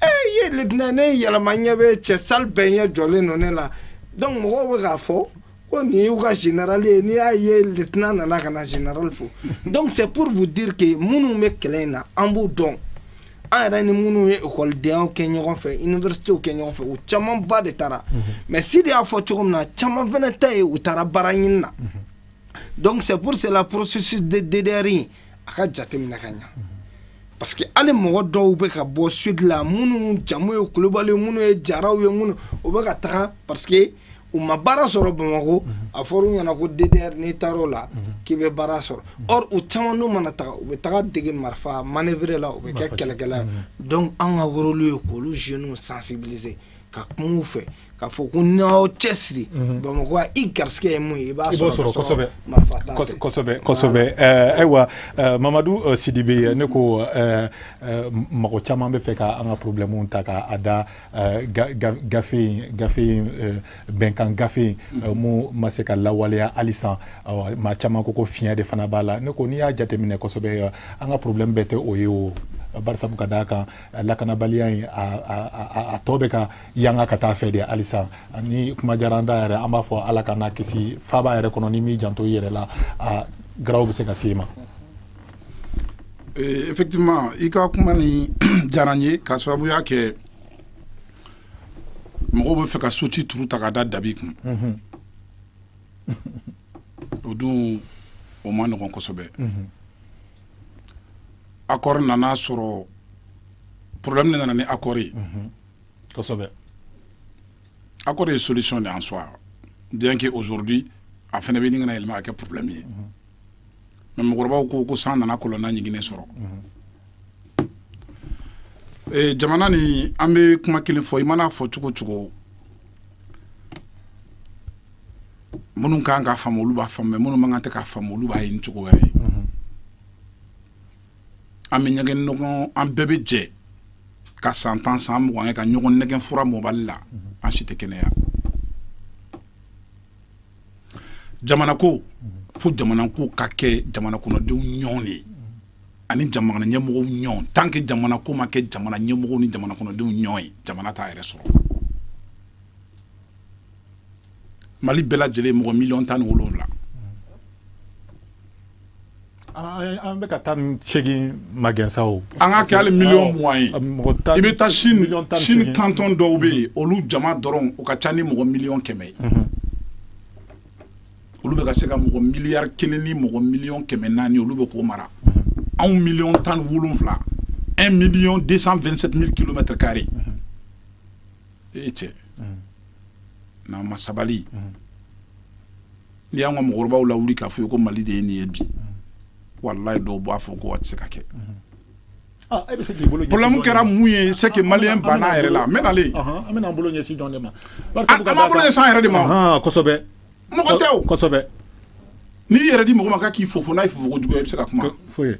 i ye lieutenant ne yɛlɛma ɲɛ bɛ cɛ salle bɛɛ ɲɛ jɔlen don ne la donc mɔgɔw bɛ k'a fɔ ko nin y'u ka général ye n'i y'a ye lieutenant nana ka na général fo donc c'est pour vous dire que minnu bɛ kɛlɛ in na an b'u dɔn an yɛrɛ ni minnu ye ekɔlidenyaw kɛ ɲɔgɔn fɛ universitéw kɛ ɲɔgɔn fɛ u camanba de taara mais Sidi y'a fɔ cogo min na caman fɛnɛ ta ye u taara baara ɲini na donc c'est pour cela processus de DDR in a ka jateminɛ ka ɲa parce que hali mɔgɔ dɔw bɛ ka bɔ sud la minnu jamu ye Kulibali minnu ye Jaraw ye minnu u bɛ ka taga parce que u ma baara sɔrɔ Bamako a fɔra u ɲɛna ko DDR n'i taar'o la k'i bɛ baara sɔrɔ or u caman n'u mana taga u bɛ taga dege marifa manœuvrer la u bɛ kɛ kɛlɛkɛla ye donc an ka rôle ye k'olu jeunes sensibiliser ka kuma u fɛ k'a fɔ ko n'aw cɛsiri Bamako i garisɛgɛ ye mun ye i b'a sɔrɔ kosɛbɛ marifa t'a kosɛbɛ kosɛbɛ ayiwa Mamadu Sidibe ne ko mɔgɔ caman bɛ fɛ ka an ka problème ta k'a da gafe bɛnkan gafe mun ma se ka lawaleya halisa maa caman ko fiɲɛ de fana b'a la ne ko n'i y'a jateminɛ kosɛbɛ an ka problème bɛɛ tɛ o ye o barisabu ka d'a kan lakanabaliya in a tɔ bɛ ka yanga ka taa fɛ de halisa ni kuma diyara an da yɛrɛ an b'a fɔ ala ka n'a kisi faaba yɛrɛ kɔnɔ ni m'i janto i yɛrɛ la garaw bɛ se ka se i ma. Effectivement i ka kuma ni diyara n ye k'a sababuya kɛ mɔgɔw bɛ fɛ ka soti turu ta ka da dabi kun o dun o ma nɔgɔn kosɛbɛ. Accord nana sɔrɔ problème de nana ni accord ye kosɛbɛ accord ye solution de en soi bien que aujourd'hui a fɛnɛ bɛ ɲini ka yɛlɛma ka kɛ problème ye mais mɔgɔkɔrɔbaw ko san nana kɔlɔnna ɲiginnen sɔrɔ jamana ni an bɛ kuma kelen fɔ i mana fɔ cogo cogo minnu kan k'a faamu olu b'a faamu mais minnu man kan tɛ k'a faamu olu b'a ye ni cogo wɛrɛ ye an bɛ ɲɛgɛn ɲɔgɔn an bɛɛ bɛ jɛ ka san 10 san 20 ka ɲɔgɔn nɛgɛn fura mobali la an si tɛ kɛnɛya jamana ko fo jamana ko ka kɛ jamana kɔnɔdenw ɲɔgɔn de ye ani jamana ɲɛmɔgɔw ɲɔgɔn tant que jamana ko ma kɛ jamana ɲɛmɔgɔw ni jamana kɔnɔdenw ɲɔgɔn ye jamana t'a yɛrɛ sɔrɔ Mali bɛɛ lajɛlen mɔgɔ 17,000,000 an bɛ ka taa ni 8 magɛnsaw an ka kɛ hali 1,000,000 ye i bɛ taa Chine canton dɔw bɛ yen olu jama dɔrɔn o ka ca ni mɔgɔ 1,100,000 ye olu bɛ ka se ka mɔgɔ miliyari 1 ni mɔgɔ 1,400,000 olu bɛ k'o mara anw 1,17,000,000 1,227,000 kilomètres carrés cɛ n'a ma sabali n'i y'an ka mɔgɔkɔrɔbaw lawuli k'a fɔ ye ko Mali de ye nin ye bi wallahi dɔw b'a fɔ ko a tɛ se ka kɛ problème kɛra mun ye c'est que malien banna yɛrɛ la n bɛ nalen an bɛna an bolo ɲɛsin jɔn de ma an b'a bolo ɲɛsin an yɛrɛ de ma kosɛbɛ mɔgɔ tɛ o kosɛbɛ n'i yɛrɛ di mɔgɔ ma k'a k'i fofo n'a ye fofo ko jugu i bɛ se ka kuma foyi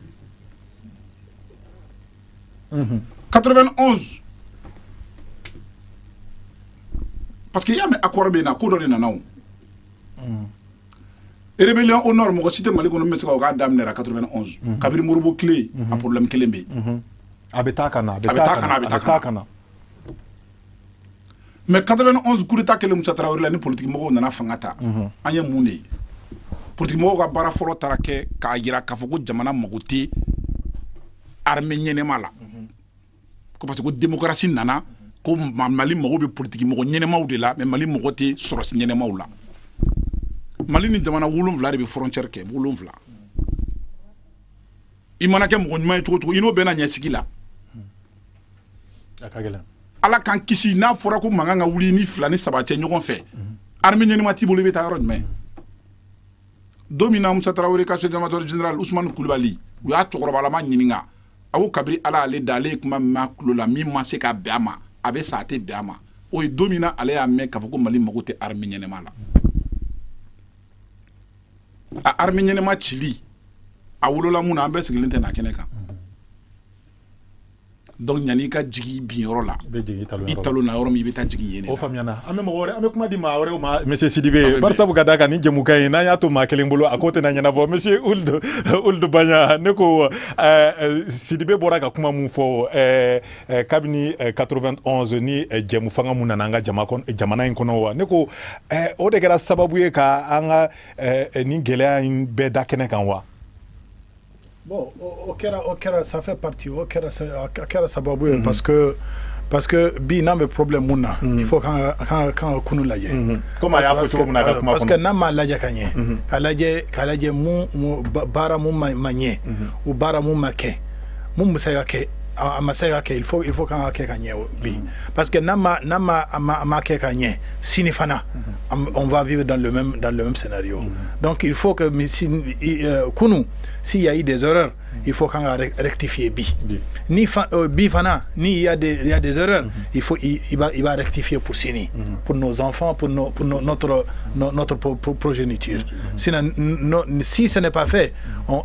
91 parce que i y'a mɛn accord bɛ yen na ko dɔ de nana o rébellion au nord mɔgɔ si tɛ Mali kɔnɔ min bɛ se k'a daminɛra 91 kabiri Moribo tile a problème kelen bɛ yen a bɛ taa ka na a bɛ taa ka na mais 91 coup d'état kelen Musa Tarawele la ni politique mɔgɔw nana fanga ta an ye mun de ye politique mɔgɔw ka baara fɔlɔ taara kɛ k'a jira k'a fɔ ko jamana mago tɛ armée ɲɛnɛma la ko parce que ko démocratie nana ko Mali mago bɛ politique mɔgɔ ɲɛnɛmaw de la mais Mali mago tɛ sɔrɔsi ɲɛnɛmaw la Mali ni jamana 7 de bɛ frontière kɛ 7 i mana kɛ mɔgɔ ɲuman ye cogo o cogo i n'o bɛna ɲɛsigi la a ka gɛlɛn Ala k'an kisi n'a fɔra ko mankan ka wuli ni 2 ni 3 cɛ ɲɔgɔn fɛ armée ɲɛnɛma t'i bolo i bɛ taa yɔrɔ jumɛn don min na Musa Tarawele ka chef-d'état-major général Ousmane Coulibaly u y'a cɛkɔrɔbalama ɲininka a ko kabiri Ala ale da ale ye kuma min mɛn a tulo la min ma se ka bɛn a ma a bɛ sa a tɛ bɛn a ma o ye don min na ale y'a mɛn k'a fɔ ko Mali mago tɛ armée ɲɛnɛma la a armée ɲɛnɛma cili a wolola mun na an bɛɛ sigilen tɛ n'a kɛnɛ kan donc ɲani ka jigi bin yɔrɔ la i talo na yɔrɔ min i bɛ taa jigin yen o faamuyana an bɛ mɔgɔ wɛrɛ an bɛ kuma di maa wɛrɛw ma monsieur Sidibe bari sabu ka d'a kan ni jɛmukan in n'an y'a to maa kelen bolo a ko tɛna ɲɛnabɔ monsieur Ould Bagna ne ko Sidibe bɔra ka kuma mun fɔ kabini 91 ni jɛmu fanga mun nana an ka jamana in kɔnɔ wa ne ko o de kɛra sababu ye ka an ka nin gɛlɛya in bɛɛ da kɛnɛ kan wa bon ça fait partie okera sababu parce que bi n'a be problème mun na il faut quand kunu lajɛ comme y'a fɔ cogo min na ka kuma parce que n'a ma lajɛ ka ɲɛ ka lajɛ mun baara mun ma ɲɛ ou baara mun ma kɛ mun bɛ se ka kɛ a ma se ka kɛ il faut kan ka kɛ ka ɲɛ bi parce que n'a ma kɛ ka ɲɛ sini fana on va vivre dans le même scénario donc il faut que kunu s'il y a eu des erreurs il faut qu'on rectifier bi fana ni il y a des erreurs il va rectifier pour Sini pour nos enfants pour notre progéniture sinon si ce n'est pas fait on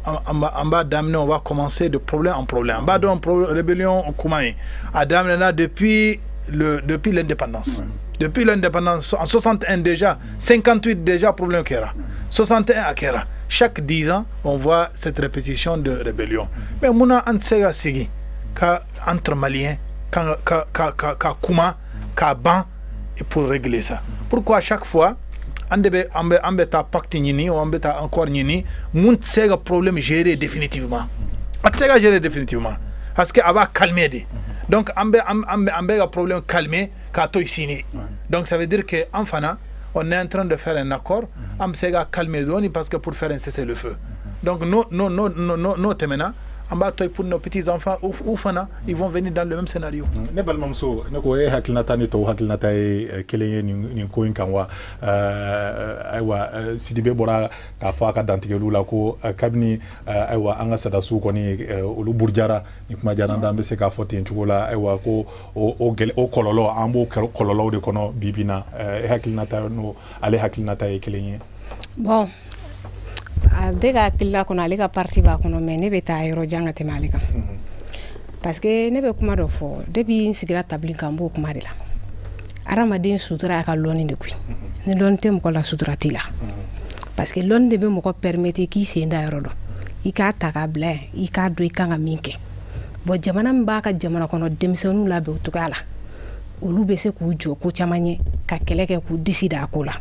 va commencer de problème en problème on va dans rébellion au Koumaï à Damnena depuis l'indépendance. Depuis l'indépendance, en 61 déjà, 58 déjà, problème Kera. 61 à Kera. Chaque 10 ans, on voit cette répétition de rébellion. Mais Mouna Antsega Sigi, entre Maliens, Kouma, Ban, pour régler ça. Pourquoi à chaque fois, on beta pacte nini, on beta encore nini, moun tsega problème géré définitivement. Atsega géré définitivement. Parce que va calmer. Donc, on a un problème calmé. Donc ça veut dire que enfin on est en train de faire un accord on s'est calmé parce que pour faire un cessez-le-feu donc nos temena on va pour nos petits enfants ou fana ils vont venir dans le même scénario ne balmamso ne ko hakilnata ni to hakilnata keleye ni ko in kanwa aywa Sidibe bora ka fa ka dantigelu la ko kabini aywa anga sada su ko ni olu burjara ni kuma jara ndambe se ka foti en chugola aywa ko o kololo ambo kololo de kono bibina hakilnata no ale hakilnata keleye bon de ka kila kono ale ka parti ba kono mais ne bɛ taa yɔrɔ jan ka tɛmɛ ale kan parce que ne bɛ kuma dɔ fɔ depuis n sigira tabli kan n b'o kuma de la adamaden sutura y'a ka lɔnni de koyi ni lɔnni tɛ mɔgɔ la sutura t'i la parce que lɔnni de bɛ mɔgɔ permettre k'i sen da yɔrɔ dɔn i k'a ta k'a bila yan i k'a dɔn i kan ka min kɛ bon jamana min b'a ka jamana kɔnɔ denmisɛnninw labɛn o cogoya la olu bɛ se k'u jɔ ko caman ye ka kɛlɛ kɛ k'u disi da a ko la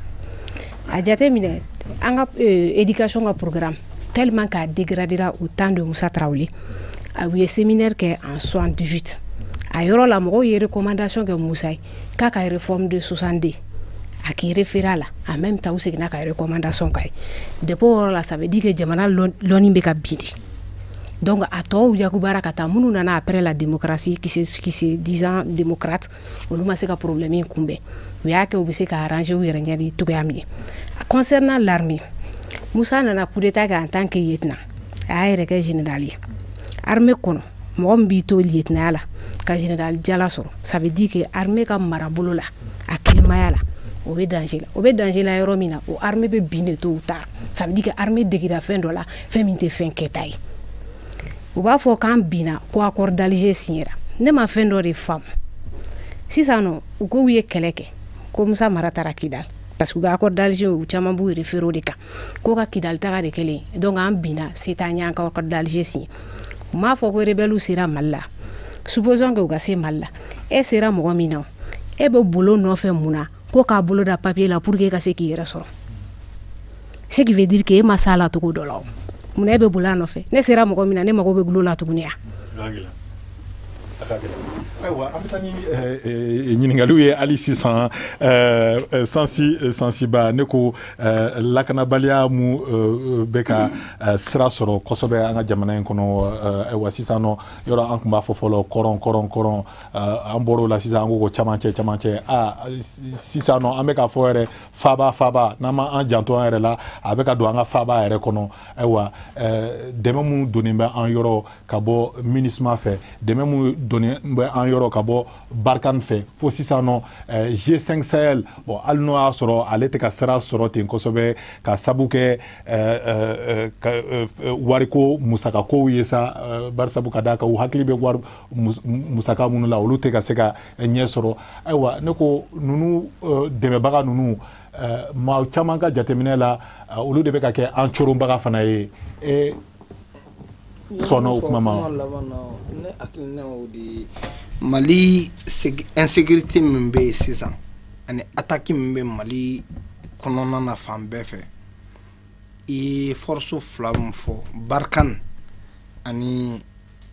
a jateminɛ an ka éducation ka programme tellement qu'a dégradé au temps de Moussa Traoré a eu un séminaire kɛ en 78 a yɔrɔ la mɔgɔw ye recommandation kɛ Moussa ye k'a ka réforme de 62 a k'i référé la en même temps u seginna ka recommandation k'a ye depuis o yɔrɔ la ça veut dire que jamana lɔnni bɛ ka bin de donc a tɔw yakubara ka taa minnu nana après la démocratie qui se disant démocrate olu ma se ka problème in kunbɛn u y'a kɛ u bɛ se ka arranger u yɛrɛ ɲɛ cogoya min ye concernant l'armée Musa nana coup d'état kɛ en tant que lieutenant a y'a yɛrɛ kɛ général ye armée kɔnɔ mɔgɔ min b'i to lieutenant la ka général jala sɔrɔ ça veut dire que armée ka marabolo la a kilimaya la o bɛ danger la o bɛ danger la yɔrɔ min na o armée bɛ bin de tôt ou tard ça veut dire que armée degera fɛn dɔ la fɛn min tɛ fɛn kɛta ye u b'a fɔ k'an binna ko accord d'Alger signera ne ma fɛn dɔ de faamu sisan nɔ u ko u ye kɛlɛ kɛ ko Musa Mara taara Kidal parce que u bɛ accord d'Alger u caman b'u référé o de kan ko ka Kidal taga de kɛlen donc an binna se t'an ɲɛ an ka accord d'Alger signé u m'a fɔ ko rebelle sera Mali la supposons que u ka se Mali la e sera mɔgɔ min na e bɛ bolo nɔfɛ mun na ko k'a bolo da papier la pour que e ka se k'i yɛrɛ sɔrɔ ce qui veut dire que e ma s'a la cogo dɔ la o mun e bɛ bolo a nɔfɛ ne sera mɔgɔ min na ne mago bɛ gulo la tuguni ya ayiwa an bɛ taa ni ɲininkaliw ye hali sisan sansiba ne ko lakanabaliya mu bɛ ka sira sɔrɔ kosɛbɛ an ka jamana in kɔnɔ ayiwa sisan nɔ yɔrɔ an tun b'a fɔ fɔlɔ kɔrɔn an bɔr'o la sisan an ko ko camancɛ sisan nɔ an bɛ k'a fɔ yɛrɛ faaba n'an ma an janto an yɛrɛ la a bɛ ka don an ka faaba yɛrɛ kɔnɔ ayiwa dɛmɛ minnu donnen bɛ an yɔrɔ ka bɔ MINUSMA fɛ dɛmɛ minnu donnen bɛ an yɔrɔ ka bɔ Barkhane fɛ fo sisan nɔ G5 Sahel bon hali n'o y'a sɔrɔ ale tɛ ka sira sɔrɔ ten kosɛbɛ ka sabu kɛ wariko musakakow ye sa bari sabu ka d'a kan u hakili bɛ wari musaka minnu la olu tɛ ka se ka ɲɛ sɔrɔ ayiwa ne ko ninnu dɛmɛbaga ninnu maa caman ka jateminɛ la olu de bɛ ka kɛ an coronbaga fana ye sɔnna o kuma ma ne hakilina o de Mali insécurité min bɛ yen sisan ani attaque min bɛ Mali kɔnɔna na fan bɛɛ fɛ i ye force fila min fɔ Barkhane ani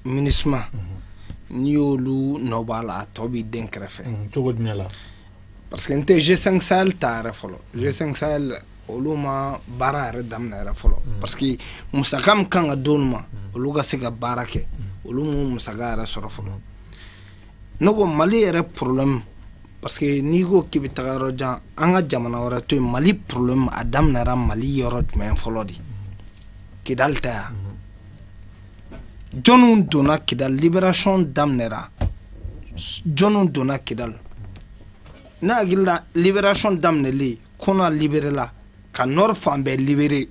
MINUSMA n'i y'olu nɔ b'a la a tɔ b'i den kɛrɛfɛ cogo jumɛn la parce que n tɛ G5 Sahel ta yɛrɛ fɔlɔ G5 Sahel olu ma baara yɛrɛ daminɛ yɛrɛ fɔlɔ parce que musaka min kan ka d'olu ma olu ka se ka baara kɛ olu mu musaka yɛrɛ sɔrɔ fɔlɔ ne ko Mali yɛrɛ problème parce que n'i ko k'i bɛ taga yɔrɔ jan an ka jamana wɛrɛ to yen Mali problème a daminɛra Mali yɔrɔ jumɛn fɔlɔ de Kidal tɛ yan jɔnniw donna Kidal libération daminɛra jɔnniw donna Kidal ne hakili la libération daminɛlen kɔnɔ libéré la ka nord fan bɛɛ libéré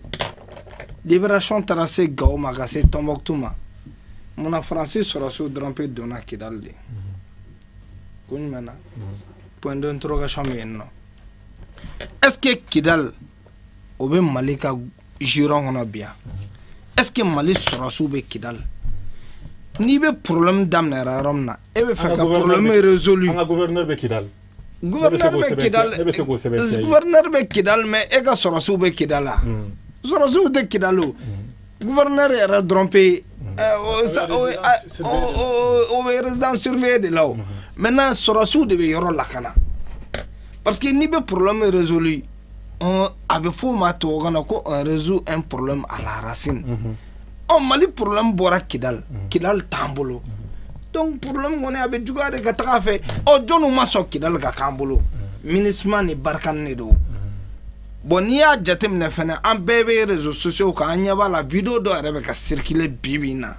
libération taara se Gao ma ka se Tombouctou ma munna faransi sɔrɔsiw dɔrɔn pe donna Kidal de ko jumɛn na point d'interrogation bɛ yen nɔ est-ce que Kidal o bɛ Mali ka giron kɔnɔ bi yan est-ce que Mali sɔrɔsiw bɛ Kidal n'i bɛ problème daminɛra yɔrɔ min na e bɛ fɛ ka problème résolu an ka gouverneur bɛ Kidal gouverneur bɛ Kidal mais e ka sɔrɔsiw bɛ Kidal la sɔrɔsiw tɛ Kidal o gouverneur yɛrɛ dɔrɔn pe o bɛ résidence surveillée de la o maintenant sɔrɔsiw de bɛ yɔrɔ lakana parce que n'i bɛ problème résolu a bɛ f'o ma tubabukan na ko on résout un problème à la racine Mali problème bɔra Kidal t'an bolo donc problème kɔni a bɛ juguya de ka taga fɛ jɔnniw ma sɔn Kidal ka k'an bolo MINUSMA ni Barkhane de don bon n'i y'a jateminɛ fɛnɛ an bɛɛ bɛ réseaux sociaux kan an ɲɛ b'a la vidéo dɔ yɛrɛ bɛ ka circuler bi in na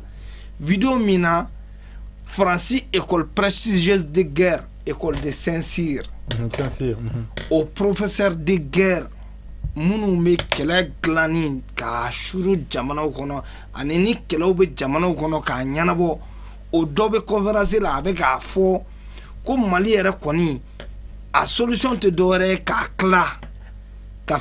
vidéo min na Faransi école prestigieuse de guerre école de Saint-Cyr o professeur de guerre minnu bɛ kɛlɛ dilanni k'a suru jamanaw kɔnɔ ani ni kɛlɛw bɛ jamanaw kɔnɔ k'a ɲɛnabɔ o dɔ bɛ conférence la a bɛ k'a fɔ ko Mali yɛrɛ kɔni a solution tɛ dɔwɛrɛ ye k'a tila ka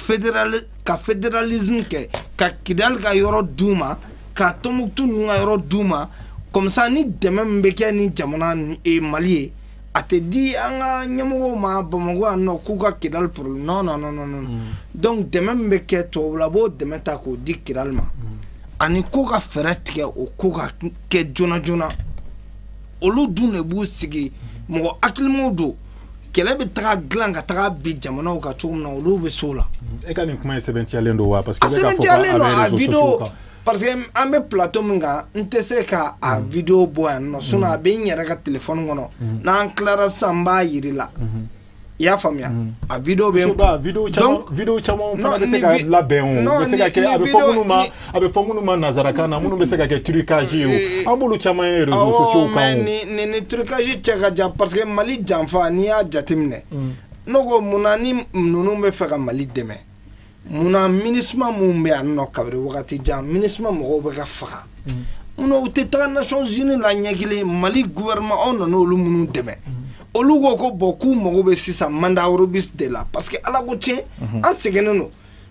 fédéralisme kɛ ka Kidal ka yɔrɔ d'u ma ka Tombouctou ninnu ka yɔrɔ d'u ma comme ça ni dɛmɛ min bɛ kɛ ni jamana Mali ye a tɛ di an ka ɲɛmɔgɔw ma Bamako yan nɔ k'u ka Kidal problème non donc dɛmɛ min bɛ kɛ tubabula b'o dɛmɛ ta k'o di Kidal ma ani ko ka fɛɛrɛ tigɛ o ko ka kɛ joona olu dun de b'u sigi mɔgɔ hakilimaw don kɛlɛ bɛ taga dilan ka taga bi jamanaw ka cogo min na olu bɛ s'o la e ka nin kuma ye sɛbɛntiyalen don wa parce que a sɛbɛntiyalen don a video parce que an bɛ plateau min kan n tɛ se ka a video bɔ yan nɔ sinon a bɛ n yɛrɛ ka téléphone kɔnɔ n'an tilara sisan n b'a yiri la i y'a faamuya a video bɛ donc video caman fana bɛ se ka labɛn o bɛ se ka kɛ a bɛ fɔ minnu ma nanzarakan na minnu bɛ se ka kɛ trucage ye o an b'olu caman ye réseaux sociaux kan o mais ni trucage cɛ ka jan parce que Mali janfa n'i y'a jateminɛ ne ko munna ni ninnu bɛ fɛ ka Mali dɛmɛ munna MINUSMA mun bɛ yan nɔ kabiri wagati jan MINUSMA mɔgɔw bɛ ka faga munna u tɛ taga Nations Unies la ɲɛ kelen Mali gouvernement aw nana olu minnu dɛmɛ olu ko ko bon k'u mago bɛ sisan mandat Eurobis de la parce que ala ko tiɲɛ an sɛgɛnnen don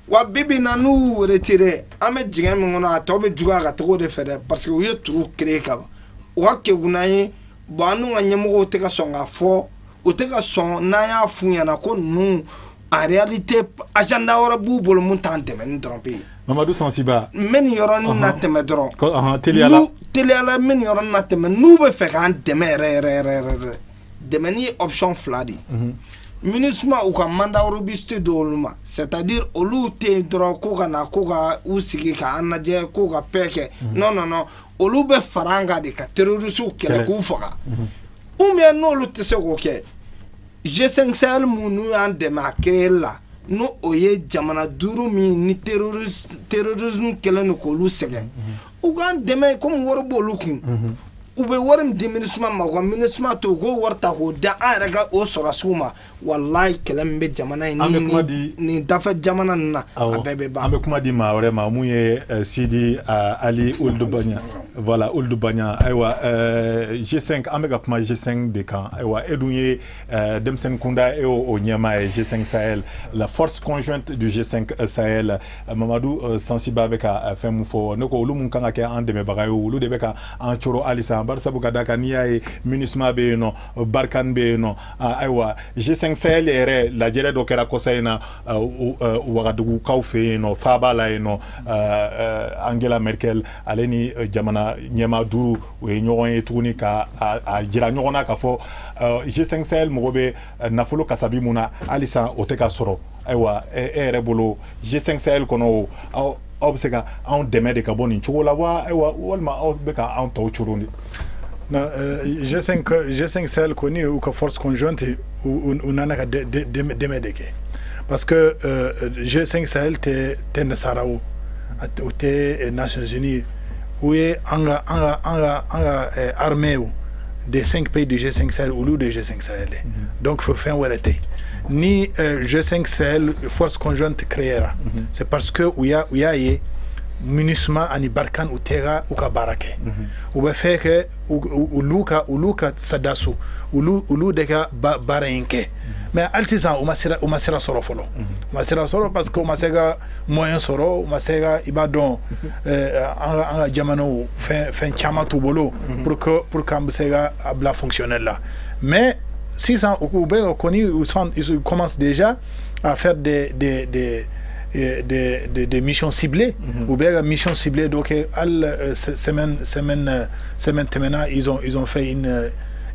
wa bibi na n'u retiré an bɛ jigin min kɔnɔ a tɔ bɛ juguya ka taga o de fɛ dɛ parce que u ye turu créer ka ban u ka kɛgunna ye bon an n'u ka ɲɛmɔgɔw tɛ ka sɔn k'a fɔ u tɛ ka sɔn n'an y'a f'u ɲɛna ko ninnu en réalité agenda wɛrɛ b'u bolo mun t'an dɛmɛ ni dɔrɔn pe ye Mamadou Sansiba n bɛ nin yɔrɔnin na tɛmɛ dɔrɔn teliyala n bɛ nin yɔrɔnin na tɛmɛ n'u bɛ fɛ k'an dɛmɛ yɛrɛ dɛmɛ ni option fila de ye MINUSMA u ka mandat Eurobis tɛ d'olu ma c'est-à-dire olu tɛ dɔrɔn ko ka na ko ka u sigi k'an lajɛ ko ka paix kɛ non olu bɛ fara an kan de ka terroristes kɛlɛ k'u faga ou bien n'olu tɛ se k'o kɛ G5 Sahel mun n'u y'an dɛmɛ a créer la n'o o ye jamana 5 min ni terrorisme kɛlen don k'olu sɛgɛn u k'an dɛmɛ comme wari b'olu kun u bɛ wari min di MINUSMA ma u ka MINUSMA to u k'o wari ta k'o da an yɛrɛ ka o sɔrɔsiw ma walayi kɛlɛ min bɛ jamana in nin dafɛ jamana ninnu na a bɛɛ bɛ ban. An bɛ kuma di maa wɛrɛ ma mun ye Sidi Ali Ould Bagna voilà Ould Bagna ayiwa G5 an bɛ ka kuma G5 de kan ayiwa e dun ye denmisɛnnin kunda e y'o ɲɛmaa ye G5 Sahel la force conjointe du G5 Sahel Mamadou Sansiba bɛ ka fɛn mun fɔ ne ko olu mun kan ka kɛ an dɛmɛbaga ye olu de bɛ ka an coro halisa bari sabu ka da kan n'i y'a ye MINUSMA bɛ yen nɔ Barkhane bɛ yen nɔ ayiwa G5 Sahel yɛrɛ lajɛrɛ dɔ kɛra kɔsa in na Wagadugukaw fɛ yen nɔ Faba la yen nɔ Angela Merkel ale ni jamana ɲɛmaa 5 o ye ɲɔgɔn ye tuguni ka a jira ɲɔgɔn na k'a fɔ G5 Sahel mɔgɔ bɛ nafolo kasabi mun na halisa o tɛ ka sɔrɔ ayiwa e yɛrɛ bolo G5 Sahel kɔnɔ aw bɛ se ka anw dɛmɛ de ka bɔ nin cogo la wa ayiwa walima aw bɛ ka anw tɔw coron de. G5 Sahel kɔni u ka force conjointe u nana ka dɛmɛ de kɛ parce que G5 Sahel tɛ nasara o tɛ Nations Unies u ye an ka armée des 5 pays du G5 Sahel olu de G5 Sahel donc fɛn wɛrɛ tɛ ni G5 Sahel force conjointe créera c'est parce que u y'a ye MINUSMA ani Barkhane u tɛra u ka baara kɛ u bɛ fɛ kɛ olu ka sadaso olu de ka baara in kɛ mais hali sisan u ma sira sɔrɔ fɔlɔ u ma sira sɔrɔ parce que u ma se ka moyen sɔrɔ u ma se ka i b'a dɔn an ka jamanaw fɛn caman t'u bolo pour que an bɛ se ka a bila fonctionnel la mais sisan u bɛ kɔni ils commencent déjà à faire des missions ciblées ou bien missions ciblées donc semaine tɛmɛna ils ont fait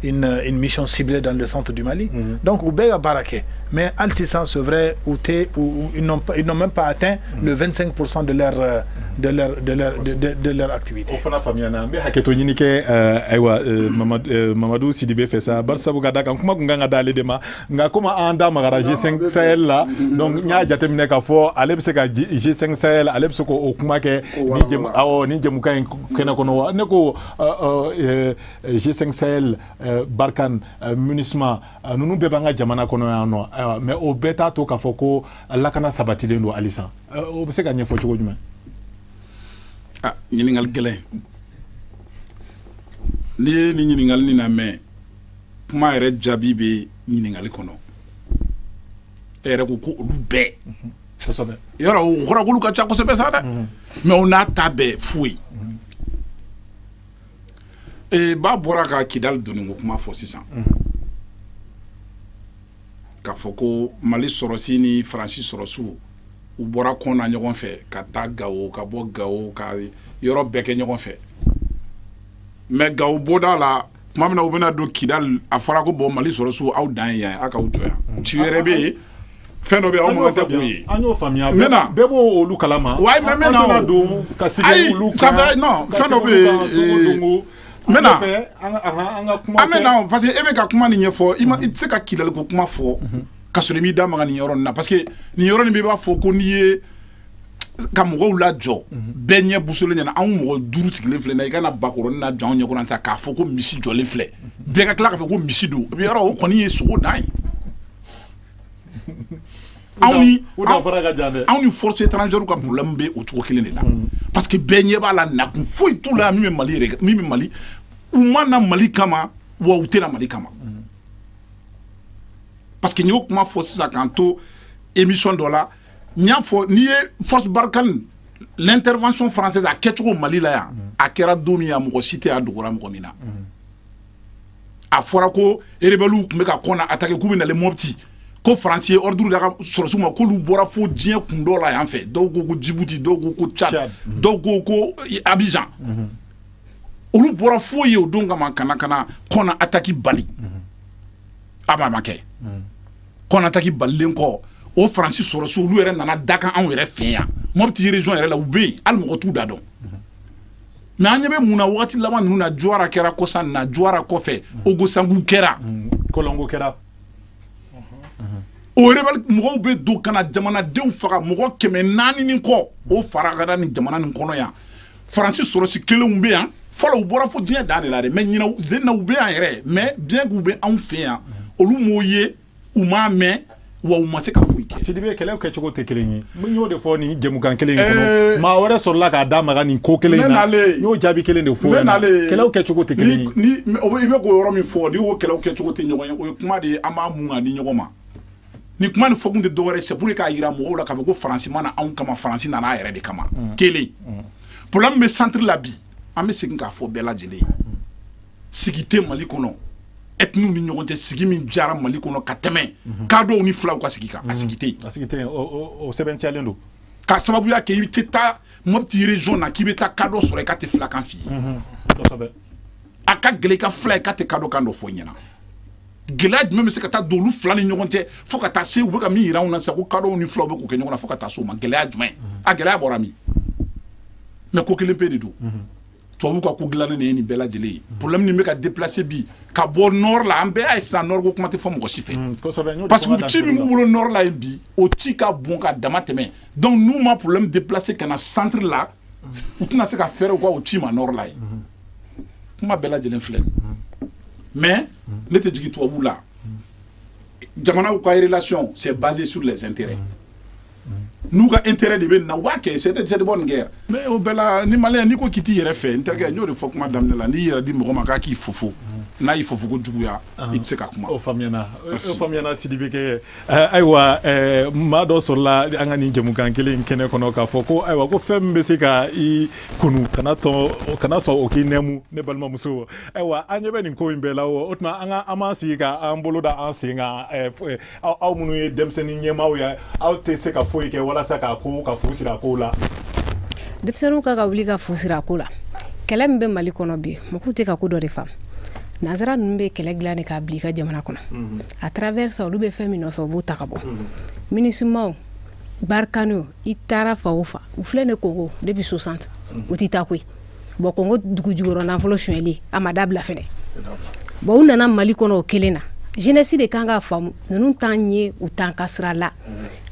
une mission ciblée dans le centre du Mali donc u bɛ ka baara kɛ mais hali sisan c'est vrai ils n'ont même pas atteint le 25% de leur activité. O fana faamuya na n bɛ hakɛto ɲini kɛ ayiwa Mamadou Sidibé fɛ sa bari sabu ka da kan kuma kun kan ka d'ale de ma nka komi an da magara G5 Sahel la donc n y'a jateminɛ k'a fɔ ale bɛ se ka G5 Sahel ale bɛ se k'o kuma kɛ ni jɛmukan in kɛnɛ kɔnɔ wa ne ko G5 Sahel Barkhane MINUSMA ninnu bɛɛ b'an ka jamana kɔnɔ yan nɔ mais o bɛɛ t'a to k'a fɔ ko lakana sabatilen don halisa o bɛ se ka ɲɛfɔ cogo jumɛn. Ɲininkali gɛlɛn n'i ye nin ɲininkali nin lamɛn kuma yɛrɛ jaabi bɛ ɲininkali kɔnɔ e yɛrɛ ko ko olu bɛɛ yɔrɔ o kɔrɔ k'olu ka ca kosɛbɛ sa dɛ mais o n'a ta bɛɛ foyi ba bɔra ka Kidali donni ko kuma fɔ sisan k'a fɔ ko Mali sɔrɔsi ni Faransi sɔrɔsiw u bɔra kɔn na ɲɔgɔn fɛ ka taa Gao ka bɔ Gao ka yɔrɔ bɛɛ kɛ ɲɔgɔn fɛ mais Gao bɔda la tuma min na u bɛna don Kidali a fɔra ko bon Mali sɔrɔsiw aw dan ye yan aw k'aw jɔ yan ci wɛrɛ bɛ yen fɛn dɔ bɛ aw man tɛ k'o ye an y'o faamuya maintenant bɛɛ b'o olu kalama ouais mais maintenant don ka sigi olu ça fait non fɛn dɔ bɛ yen maintenant maintenant parce que e bɛ ka kuma nin ɲɛfɔ i tɛ se ka kilaliko kuma fɔ ka sɔrɔ i m'i da maga nin yɔrɔ nin na parce que nin yɔrɔ nin bɛ b'a fɔ ko n'i ye ka mɔgɔw lajɔ bɛɛ ɲɛ busolen ɲɛna anw mɔgɔ 5 sigilen filɛ na i kana bakɔrɔnin na jɔ anw ɲɛkɔrɔ sa k'a fɔ ko misi jɔlen filɛ bɛɛ ka tila k'a fɔ ko misi don i bɛ yɔrɔ o kɔni ye sogo dan ye anw ni force étrangère ka problème bɛ o cogo kelen de la parce que bɛɛ ɲɛ b'a la nakun foyi t'u la min bɛ Mali yɛrɛ min bɛ Mali u ma na Mali kama wa u tɛ na Mali kama parce que n y'o kuma fɔ sisan k'an to émission dɔ la n y'a fɔ n'i ye force Barkhane l'intervention française a kɛcogo Mali la yan a kɛra don min a mɔgɔ si tɛ a dogora mɔgɔ min na a fɔra ko rebelles tun bɛ ka kɔn na attaquer k'u bɛ nalen Mopti ko France ye ordre da ka sɔrɔsiw ma k'olu bɔra fo diɲɛ kun dɔ la yan fɛ dɔw ko ko Djibouti dɔw ko ko Tchad dɔw ko ko Abidjan olu bɔra fo ye o don kama kana kɔn na attaque bali a ma kɛ kɔn na attaque balilen kɔ o Faransi sɔrɔsiw olu yɛrɛ nana dakan anw yɛrɛ fɛ yan Mopti région yɛrɛ la u bɛ yen hali mɔgɔ t'u da dɔn mais an ɲɛ bɛ mun na wagati laban ninnu na Jowara kɛra kɔsan na Jowara kɔfɛ Ogosangu kɛra Kolongo kɛra o rebelle mɔgɔw bɛ don kana jamanadenw faga mɔgɔ 400 ni kɔ o fara ka da ni jamana nin kɔnɔ yan Faransi sɔrɔsi kelenw bɛ yan fɔlɔ u bɔra fo diɲɛ dan de la dɛ mais ɲinɛ zenna u bɛ yan yɛrɛ mais bien k'u bɛ anw fɛ yan olu m'o ye u m'a mɛn wa u ma se ka foyi kɛ Sidibe kɛlɛw kɛcogo tɛ kelen ye n y'o de fɔ nin jɛmukan kelen in kɔnɔ maa wɛrɛ sɔrɔla k'a da maga nin ko kelen in na n y'o jaabi kelen de fɔ kɛlɛw kɛcogo tɛ kelen ye ni i bɛ k'o yɔrɔ min fɔ n'i y'o kɛlɛw kɛcogo tɛ ɲɔgɔn ye o ye kuma de ye an b'a mun ka di ɲɔgɔn ma ni kuma ni fɔ kun tɛ dɔwɛrɛ c'est pour que k'a yira mɔgɔw la k'a fɔ ko Faransi ma na anw kama Faransi nana a yɛrɛ de kama kelen problème bɛ centre la bi an bɛ segin k'a fɔ bɛɛ lajɛlen ye sigi tɛ Mali kɔnɔ ethnies ni ɲɔgɔn cɛ sigi min jara Mali kɔnɔ ka tɛmɛ kadɔw ni filaw ka sigi kan a sigi tɛ yen o sɛbɛntiyalen don ka sababuya kɛ i tɛ taa Mopti région na k'i bɛ taa kadɔ sɔrɔ i ka tɛ filakan f'i ye a ka gɛlɛn i ka fila i ka tɛ kadɔ kan dɔ fɔ i ɲɛna gɛlɛya jumɛn bɛ se ka taa don olu fila ni ɲɔgɔn cɛ fo ka taa se u bɛ ka min yira anw na sisan ko kadɔw ni filaw bɛ k'o kɛ ɲɔgɔn na fo ka taa se o ma gɛlɛya jumɛn a gɛlɛya bɔra min mais ko kelen pe de don tubabu ka ko dilannen de ye nin bɛɛ lajɛlen ye problème nin bɛ ka déplacer bi ka bɔ nord la an bɛɛ y'a ye sisan nord ko kuma tɛ fɔ mɔgɔ si fɛ parce que ci min b'u bolo nord la yen bi o ci ka bon ka dama tɛmɛ donc n'u ma problème déplacer ka na centre la u tɛna se ka fɛɛrɛw ka o ci ma nord la yen kuma bɛɛ lajɛlen filɛ mais ne tɛ jigin tubabu la jamanaw ka relation c'est basé sur les intérêts n'u ka intérêt de bɛ na u b'a kɛ c'est de bonne guerre mais o bɛɛ la ni maliyɛn n'i ko k'i t'i yɛrɛ fɛ n terikɛ n y'o de fɔ kuma daminɛ la n'i yɛrɛ di mɔgɔ ma k'a k'i fofo n'a y'i fofo ko juguya i tɛ se ka kuma. o faamuyana Sidibe kɛ ayiwa maa dɔ sɔrɔla an ka nin jɛmukan kelen kɛnɛ kɔnɔ k'a fɔ ko ayiwa ko fɛn min bɛ se ka i kunu kana sɔn o k'i nɛmu ne balimamuso ayiwa an ɲɛ bɛ nin ko in bɛɛ la o tuma an b'an sigi k'an bolo da an sen kan aw minnu ye denmisɛnnin ɲɛmaaw ye aw tɛ se ka foyi kɛ walasa ka fu siri a kow la. denmisɛnninw ka wuli ka fu siri a ko la kɛlɛ min bɛ Mali kɔnɔ bi mɔgɔw tɛ ka ko dɔ de faamu nanzara ninnu bɛ kɛlɛ dilan de k'a bila i ka jamana kɔnɔ a travers ça olu bɛ fɛn min nɔfɛ u b'o ta ka bɔ MINUSMA Barkhane i taara fa o fa u filɛ ne Congo depuis 60 u tɛ taa koyi bon Congo dugu jukɔrɔ nafolo suɲɛli a ma dabila fɛnɛ bon u nana Mali kɔnɔ o kelen na jeunesse de kan ka faamu ninnu t'an ye u t'an ka sira la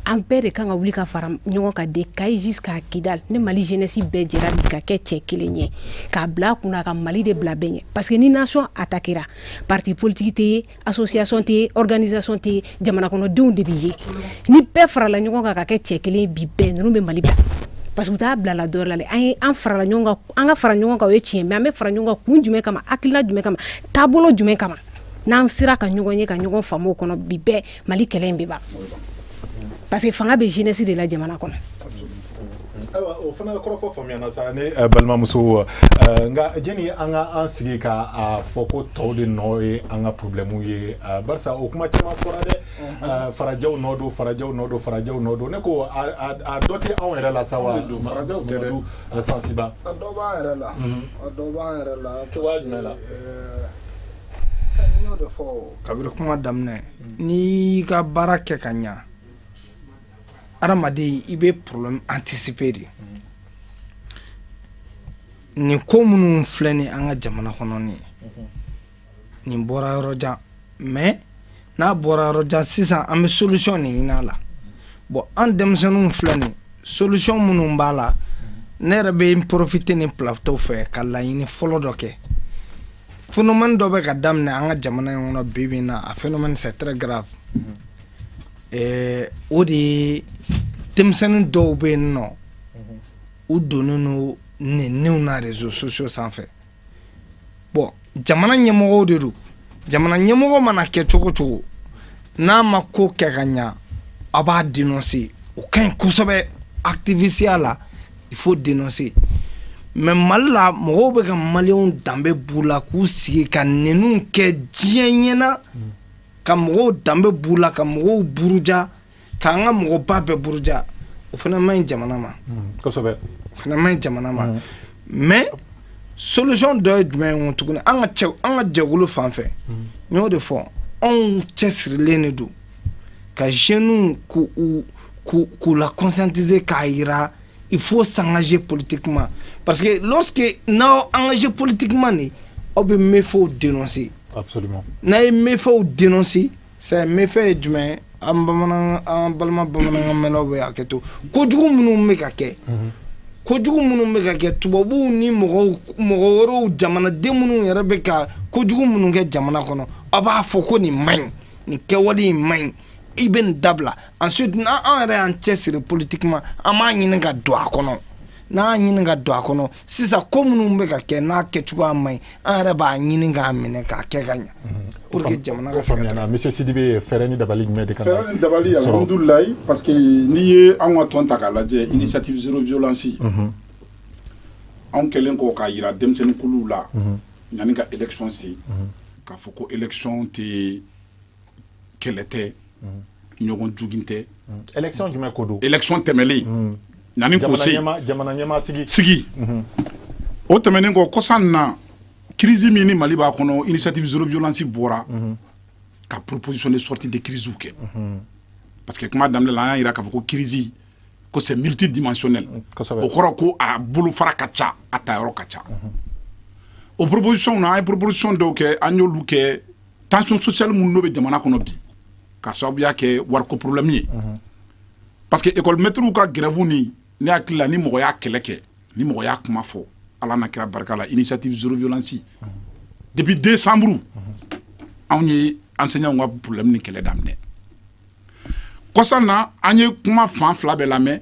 an bɛɛ de kan ka wuli ka fara ɲɔgɔn kan de Kayi jusqu'à Kidal ne Mali jeunesse bɛɛ jɛra bi ka kɛ cɛ kelen ye k'a bila kunna ka Mali de bila bɛɛ ɲɛ parce que ni nation attaquera parti politique tɛ ye association tɛ ye organisation tɛ ye jamana kɔnɔdenw de bɛ ye ni bɛɛ farala ɲɔgɔn kan ka kɛ cɛ kelen ye bi bɛɛ ninnu bɛ Mali bila parce que u t'a bila la dɔwɛrɛ la dɛ an farala ɲɔgɔn kan an ka fara ɲɔgɔn kan o ye tiɲɛ mais an bɛ fara ɲɔgɔn kan kun jumɛn kama hakilina jumɛn kama taabolo jumɛn kama n'an sera ka ɲɔgɔn ye ka ɲɔgɔn faamu o kɔnɔ bi bɛɛ Mali kɛlɛ in bɛ ban parce que fanga bɛ jeunesse de la jamana kɔnɔ. ayiwa o fana kɔrɔfɔ faamuyana sa ne balimamuso nka jɛni an ka an sigi k'a fɔ ko tɔw de nɔ ye an ka problème ye barisa o kuma caman fɔra dɛ farajɛw nɔ don farajɛw nɔ don ne ko a dɔ tɛ anw yɛrɛ la sa wa farajɛw tɛ dɛ Sansiba a dɔ b'an yɛrɛ la cogoya jumɛn la n y'o de fɔ kabiri kuma daminɛ n'i ka baara kɛ ka ɲa adamaden i bɛ problème anticiper de nin ko minnu filɛ ni an ka jamana kɔnɔ nin nin bɔra yɔrɔ jan mais n'a bɔra yɔrɔ jan sisan an bɛ solution de ɲini a la bon an denmisɛnninw filɛ nin solution minnu b'a la ne yɛrɛ bɛ n profiter ni plateau fɛ ka laɲini fɔlɔ dɔ kɛ phénomène dɔ bɛ ka daminɛ an ka jamana in kɔnɔ bi bi in na a phénomène c'est très grave o de ye denmisɛnnin dɔw bɛ yen nɔ u donnen no nenniw na réseaux sociaux sanfɛ bon jamana ɲɛmɔgɔw de don jamana ɲɛmɔgɔ mana kɛ cogo cogo n'a ma ko kɛ ka ɲa a b'a dénoncer o ka ɲi kosɛbɛ activiste la il faut dénoncer mais Mali la mɔgɔw bɛ ka maliyɛnw danbe b'u la k'u sigi ka nenniw kɛ diɲɛ ɲɛna ka mɔgɔw danbe b'u la ka mɔgɔw buruja k'an ka mɔgɔba bɛɛ buruja o fana man ɲi jamana ma kosɛbɛ o fana man ɲi jamana ma mais solution dɔ ye jumɛn ye tuguni an ka jɛkulu fan fɛ n y'o de fɔ anw cɛsirilen de don ka jeunes k'u la conscientiser k'a yira il faut s'engager politiquement parce que lorsque n'aw engagé politiquement ni aw bɛ méfaits dénoncer absolument n'a ye méfaits dénoncer c'est méfait ye jumɛn ye an balima bamanankan mɛnlaw bɛ hakɛ to kojugu minnu bɛ ka kɛ kojugu minnu bɛ ka kɛ tubabuw ni mɔgɔ wɛrɛw jamanaden minnu yɛrɛ bɛ ka kojugu minnu kɛ jamana kɔnɔ a b'a fɔ ko nin man ɲi nin kɛwale in man ɲi i bɛ nin dabila ensuite n'an yɛrɛ y'an cɛsiri politiquement an b'a ɲini ka don a kɔnɔ n'an y'a ɲini ka don a kɔnɔ sisan ko minnu bɛ ka kɛ n'a kɛcogoya man ɲi an yɛrɛ b'a ɲini k'a minɛ k'a kɛ ka ɲa pour que jamana ka se ka taa. Monsieur Sidibé fɛɛrɛ ni dabali jumɛn de kan ka fɛɛrɛ ni dabali alhamdulilayi parce que n'i ye an ka tɔn ta k'a lajɛ initiative zéro violence anw kɛlen kɔ k'a yira denmisɛnninkuluw la yanni ka élection se k'a fɔ ko élection tɛ kɛlɛ tɛ ɲɔgɔn jogin tɛ élection jumɛn ko don élection tɛmɛlen yanni k'o se jamana ɲɛmaa sigi o tɛmɛnen kɔ kɔsan na crise min ni Mali b'a kɔnɔ initiative zéro violence bɔra ka proposition de sortie de crise kɛ parce que kuma daminɛ la an y'a yira k'a fɔ ko crise ko c'est multidimensionnel o kɔrɔ ko a bolofara ka ca a tayɔrɔ ka ca o proposition na an ye proposition dɔw kɛ an y'olu kɛ tension sociale minnu n'o bɛ jamana kɔnɔ bi ka sababuya kɛ wariko problème ye parce que école maîtres ka grève ni ne hakili la ni mɔgɔ y'a kɛlɛ kɛ ni mɔgɔ y'a kuma fɔ ala na kira barika la initiative zéro violence depuis décembre anw ye enseignants ka problème ni kɛlɛ daminɛ kɔsan na an ye kuma fan fila bɛɛ lamɛn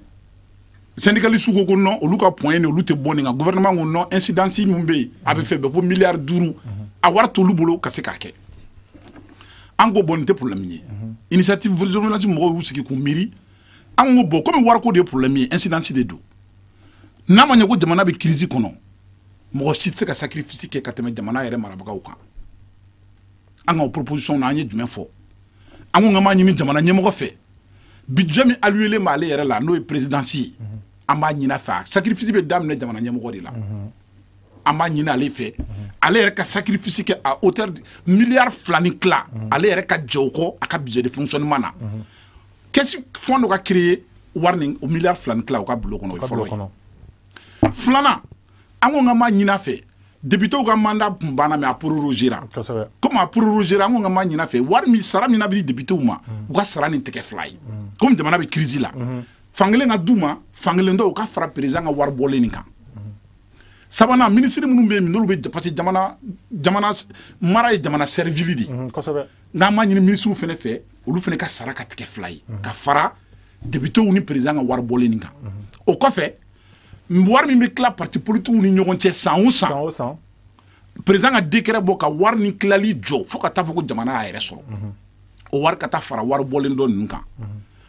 syndicalistes ko ko non olu ka point ni olu tɛ bɔ nin kan gouvernement ko non incidence min bɛ yen a bɛ fɛ bɛɛ fo miliyari 5 a wari t'olu bolo ka se k'a kɛ an ko bon nin tɛ problème ye initiative zéro violence mɔgɔw y'u sigi k'u miiri an ko bon comme wariko de ye problème ye incidence de don n'a ma ɲɛ ko jamana bɛ crise kɔnɔ mɔgɔ si tɛ se ka sacrifice kɛ ka tɛmɛ jamana yɛrɛ marabagaw kan an ka o proposition na an ye jumɛn fɔ an ko n ka m'a ɲini jamana ɲɛmɔgɔ fɛ budget min alloué b'ale yɛrɛ la n'o ye présidence ye an b'a ɲini a fɛ a sacrifice bɛ daminɛ jamana ɲɛmɔgɔ de la an b'a ɲini ale fɛ ale yɛrɛ ka sacrifice kɛ à hauteur de miliyari 2 ni tila ale yɛrɛ ka jɛ o kɔ a ka budget de fonctionnement na kɛsi fond dɔ ka créer wari ni o miliyari 2 ni tila o ka bulon kɔnɔ o ye fɔlɔ ye filanan an ko n ka m'a ɲini a fɛ députés ka mandat tun banna mais a prorogera comme a prorogera an ko n ka m'a ɲini a fɛ wari min sara min na bɛ di députés ma u ka sara nin tɛ kɛ 2 ye comme jamana bɛ crise la fankelen ka d'u ma fankelen dɔ u ka fara président ka wari bɔlen nin kan sabanan ministre minnu bɛ yen n'olu bɛ parce que jamana mara ye jamana servile de n'an m'a ɲini ministre fana fɛ olu fana ka sara ka tigɛ 2 ye ka fara députés ni président ka wari bɔlen nin kan o kɔfɛ wari min bɛ tila parti politique ni ɲɔgɔn cɛ san o san président ka décret bɔ ka wari ni tilali jɔ fo ka taa fɔ ko jamana y'a yɛrɛ sɔrɔ o wari ka taa fara wari bɔlen dɔ ninnu kan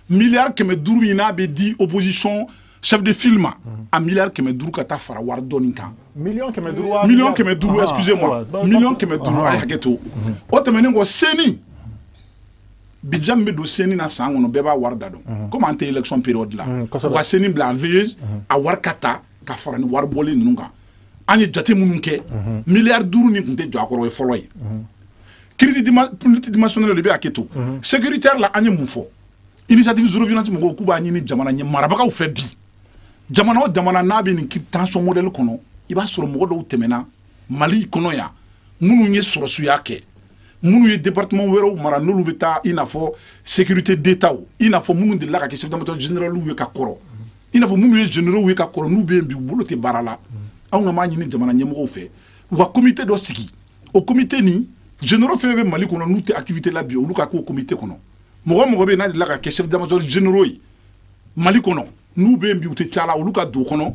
miliyari 500 min n'a bɛ di opposition chef de file ma a miliyari 500 ka taa fara wari dɔɔnin kan miliyɔn 500 excusez-moi miliyɔn 500 a ye hakɛ to o tɛmɛnen kɔ seni budget min bɛ don seni na san kɔnɔ bɛɛ b'a wari da dɔn comme an tɛ élection période la u ka seni bila en veilleuse a wari ka ta ka fara ni wari bɔlen ninnu kan an ye jate minnu kɛ miliyari 5 ni tun tɛ jɔ a kɔrɔ o ye fɔlɔ ye crise multidimensionnelle de bɛ hakɛ to sécuritaire la an ye mun fɔ initiative zero violence mɔgɔw k'u b'a ɲini jamana ɲɛ marabagaw fɛ bi jamana o jamana n'a bɛ nin tension modèle kɔnɔ i b'a sɔrɔ mɔgɔ dɔw tɛmɛna Mali kɔnɔ yan minnu ye sɔrɔsiya kɛ minnu ye département wɛrɛw mara n'olu bɛ taa i n'a fɔ sécurité d'état i n'a fɔ minnu delila ka kɛ chef d'état général ye ka kɔrɔ i n'a fɔ minnu ye généraux ye ka kɔrɔ n'u bɛ yen bi u bolo tɛ baara la anw ka maa ɲini jamana ɲɛmɔgɔw fɛ u ka comité dɔ sigi o comité ni généraux fɛn bɛ Mali kɔnɔ n'u tɛ activité la bi olu ka k'o comité kɔnɔ mɔgɔ bɛ yen n'a delila ka kɛ chef d'état généraux ye Mali kɔnɔ n'u bɛ yen bi u tɛ caya la olu ka don kɔnɔ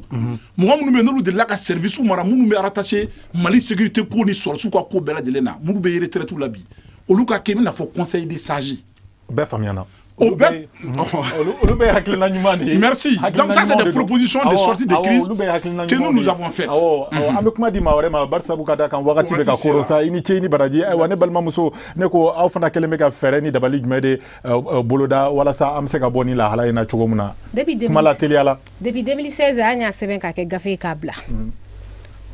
mɔgɔ minnu bɛ yen n'olu delila ka service mara minnu bɛ rattaché Mali sécurité ko ni sɔrɔsiw ka ko bɛɛ lajɛlen na minnu bɛ retraite la bi olu ka kɛ i n'a fɔ conseil des sages bɛɛ faamuyana au bɛɛ olu bɛ hakilina ɲuman de ye merci donc ça c'est des propositions de sortie de crise que nous avons faites an bɛ kuma di maa wɛrɛ ma bari sabu ka da kan wagati bɛ ka koron sa i ni ce i ni baraji ayiwa ne balimamuso ne ko aw fana kɛlen bɛ ka fɛɛrɛ ni dabali jumɛn de boloda walasa an bɛ se ka bɔ ni lahala in na cogo min na kuma la teliya la depuis 2016 an y'a sɛbɛn ka kɛ gafe k'a bila n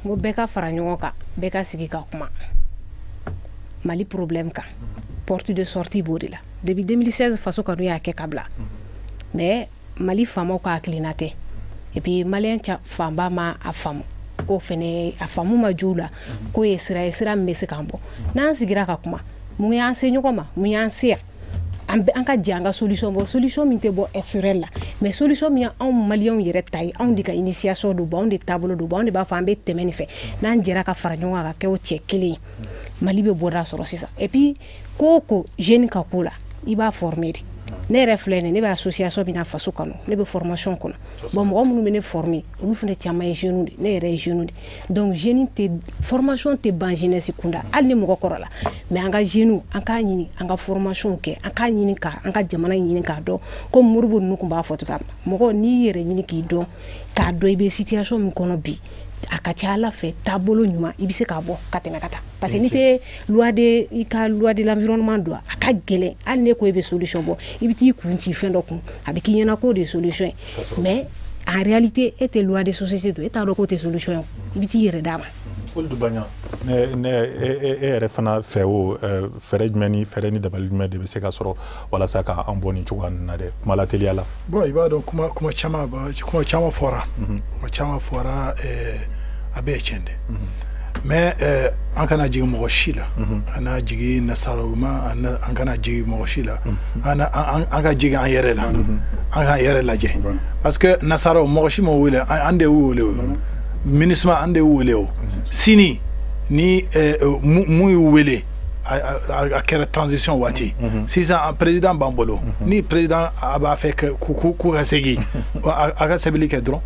ko bɛɛ ka fara ɲɔgɔn kan bɛɛ ka sigi ka kuma Mali problème kan porte de sortie b'o de la depuis 2016 faso kanu y'a kɛ ka bila mais Mali faamaw ka hakilina tɛ et puis malien fanba ma a faamu ko fɛnɛ a faamu ma jo la ko ye sira ye sira min bɛ se k'an bɔ n'an sigira ka kuma mun y'an se ɲɔgɔn ma mun y'an se yan an ka jɛ an ka solution bɔ solution min tɛ bɔ SRL la mais solution min y'anw maliyɛnw yɛrɛ ta ye anw de ka initiation do bɔ anw de taabolo do bɔ anw de b'a fɔ an bɛ tɛmɛ nin fɛ n'an jɛra ka fara ɲɔgɔn kan ka kɛ o cɛ kelen ye Mali bɛ bɔda sɔrɔ sisan et puis ko ko jeune ka ko la i b'a former de ne yɛrɛ filɛ nin ne bɛ association min na faso kanu ne bɛ formation kɔnɔ bon mɔgɔ minnu bɛ ne former olu fana caman ye jeunes de ne yɛrɛ ye jeune de donc jeune tɛ formation tɛ ban jeunesse kunda hali ni mɔgɔ kɔrɔ la mais an ka jeunes an k'a ɲini an ka formation kɛ an k'a ɲini ka an ka jamana ɲini k'a dɔn ko Moribo ninnu tun b'a fɔ cogoya min na mɔgɔ n'i yɛrɛ ɲini k'i dɔn k'a dɔn i bɛ situation min kɔnɔ bi a ka ca Ala fɛ taabolo ɲuman i bɛ se k'a bɔ ka tɛmɛ ka taa parce que n'i tɛ loi de l'environnement don a ka gɛlɛn hali ne ko i bɛ solution bɔ i bɛ t'i kun ci fɛn dɔ kun a bɛ k'i ɲɛna k'o de ye solution ye mais en réalité e tɛ loi de société don e t'a dɔn k'o tɛ solution ye i bɛ t'i yɛrɛ d'a ma. Olu Banya ne yɛrɛ fana fɛ o fɛɛrɛ jumɛn ni fɛɛrɛ ni dabali jumɛn de bɛ se ka sɔrɔ walasa k'an bɔ nin cogoya ninnu na dɛ kuma la teliya la. Bon i b'a dɔn kuma caman fɔra kuma caman fɔra a bɛɛ ye tiɲɛ de mais an kana jigin mɔgɔ si la an na jigin nasaraw ma an kana jigin mɔgɔ si la an ka jigin an yɛrɛ la an k'an yɛrɛ lajɛ parce que nasaraw mɔgɔ si ma wele an de y'u wele o ministre an de y'u wele o sini ni mun y'u wele a kɛra transition waati sisan président b'an bolo ni président a b'a fɛ k'u ka segin a ka sɛbɛnni kɛ dɔrɔn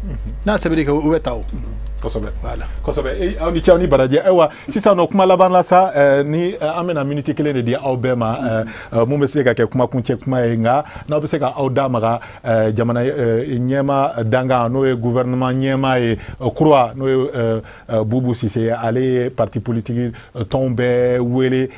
n'a sɛbɛnni kɛ u bɛ taa o. Kosɛbɛ aw ni cɛ aw ni baraji ayiwa sisan nɔ kuma laban la sa ni an bɛna minute kelen de di aw bɛɛ ma mun bɛ se ka kɛ kuma kuncɛ kuma ye nka n'aw bɛ se ka aw da maga jamana ɲɛma dangan n'o ye gouvernement ɲɛma ye kura n'o ye Bubu Sise ale ye parti politique tɔnw bɛɛ wele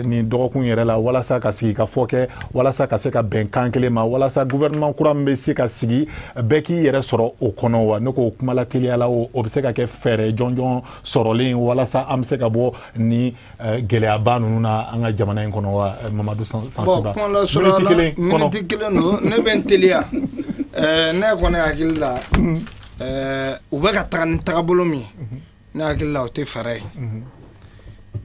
nin dɔgɔkun yɛrɛ la walasa ka sigi ka fɔ kɛ walasa ka se ka bɛnkan kelen ma walasa gouvernement kura min bɛ se ka sigi bɛɛ k'i yɛrɛ sɔrɔ o kɔnɔ wa ne ko kuma la teliya la o bɛ se ka kɛ fɛɛrɛ jɔnjɔn sɔrɔlen walasa an bɛ se ka bɔ ni gɛlɛyaba ninnu na an ka jamana in kɔnɔ wa Mamadu Sansuba. minute kelen don ne bɛ n teliya ne kɔni hakili la u bɛ ka taga ni tagabolo min ne hakili la o tɛ fɛɛrɛ ye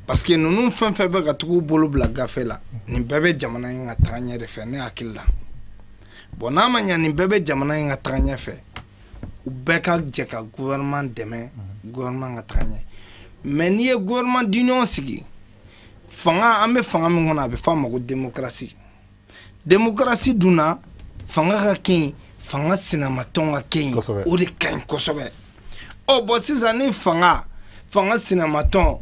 parce que ninnu fɛn fɛn bɛ ka tugu bolo bila gafe la nin bɛɛ bɛ jamana in ka taga ɲɛ de fɛ ne hakili la bon n'a ma ɲɛ nin bɛɛ bɛ jamana in ka taga ɲɛ fɛ u bɛɛ ka jɛ ka gouvernement dɛmɛ gouvernement ka taga ɲɛ mais n'i ye gouvernement d'union sigi fanga an bɛ fanga min kɔnɔ a bɛ fɔ a ma ko démocratie dunna fanga ka kɛ yen fanga sinamatɔn ka kɛ yen o de ka ɲi kosɛbɛ ɔ bɔn sisan ni fanga sinamatɔn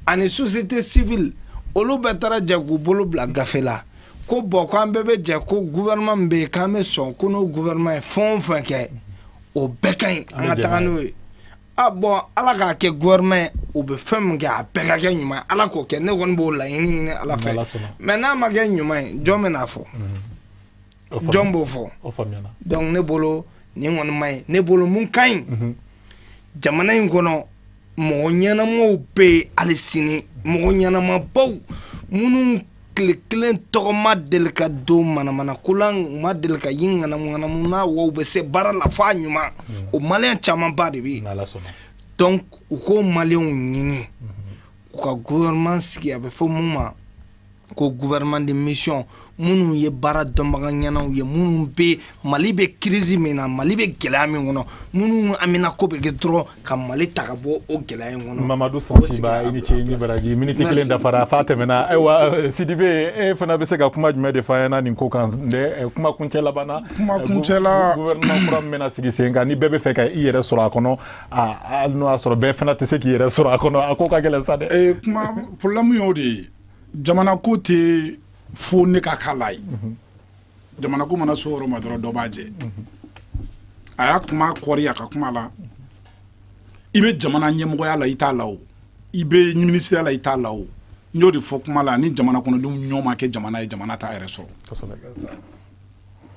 ani société civile olu bɛɛ taara jɛ k'u bolo bila gafe la ko bɔn k'an bɛɛ bɛ jɛ ko gouvernement min bɛ yen k'an bɛ sɔn ko n'o gouvernement ye fɛn o fɛn kɛ o bɛɛ ka ɲi an ka taga n'o ye a bɔn ala k'a kɛ gouvernement ye o bɛ fɛn min kɛ a bɛɛ ka kɛ ɲuman ye ala k'o kɛ ne kɔni b'o laɲini ɲini ala fɛ mais n'a ma kɛ ɲuman ye jɔn bɛ n'a fɔ jɔn b'o fɔ donc ne bolo nin kɔni ma ɲi ne bolo mun ka ɲi jamana in kɔnɔ mɔgɔ ɲɛnamaw bɛ yen hali sini mɔgɔ ɲɛnamabaw minnu kelen tɔgɔ ma deli ka don manamana kulan ma deli ka yi ŋanamu na wa u bɛ se baara la f'a ɲuman o maliyɛn camanba de bɛ yen donc u ko maliyɛnw ɲini u ka gouvernement sigi a bɛ fɔ mun ma ko gouvernement de mission minnu ye baara dɔnbaga ɲɛnaw ye minnu bɛ mali bɛ crise min na mali bɛ gɛlɛya min kɔnɔ minnu amina ko bɛ kɛ dɔrɔn ka mali ta ka bɔ o gɛlɛya in kɔnɔ. Mamadu Sansiba i ni ce i ni baraji miniti kelen dafara fa tɛmɛna ayiwa Sidibe e fana bɛ se ka kuma jumɛn de fɔ an ɲɛna nin ko kan kuma kuncɛ laban na. Kuma kuncɛ la gouvernement kura min bɛna sigi sen kan ni bɛɛ bɛ fɛ ka i yɛrɛ sɔrɔ a kɔnɔ hali n'o y'a sɔrɔ bɛɛ fana tɛ se k'i yɛrɛ sɔrɔ a kɔnɔ a ko ka gɛlɛn sa dɛ. Kuma problème y'o de ye jamana ko tɛ fo ne ka kala ye jamana ko mana so yɔrɔ ma dɔrɔn dɔ b'a jɛ a y'a kuma kɔri a ka kuma la i bɛ jamana ɲɛmɔgɔya la i t'a la o i bɛ ministère la i t'a la o n y'o de fɔ kuma la ni jamana kɔnɔdenw ɲɔgɔn ma kɛ jamana ye jamana t'a yɛrɛ sɔrɔ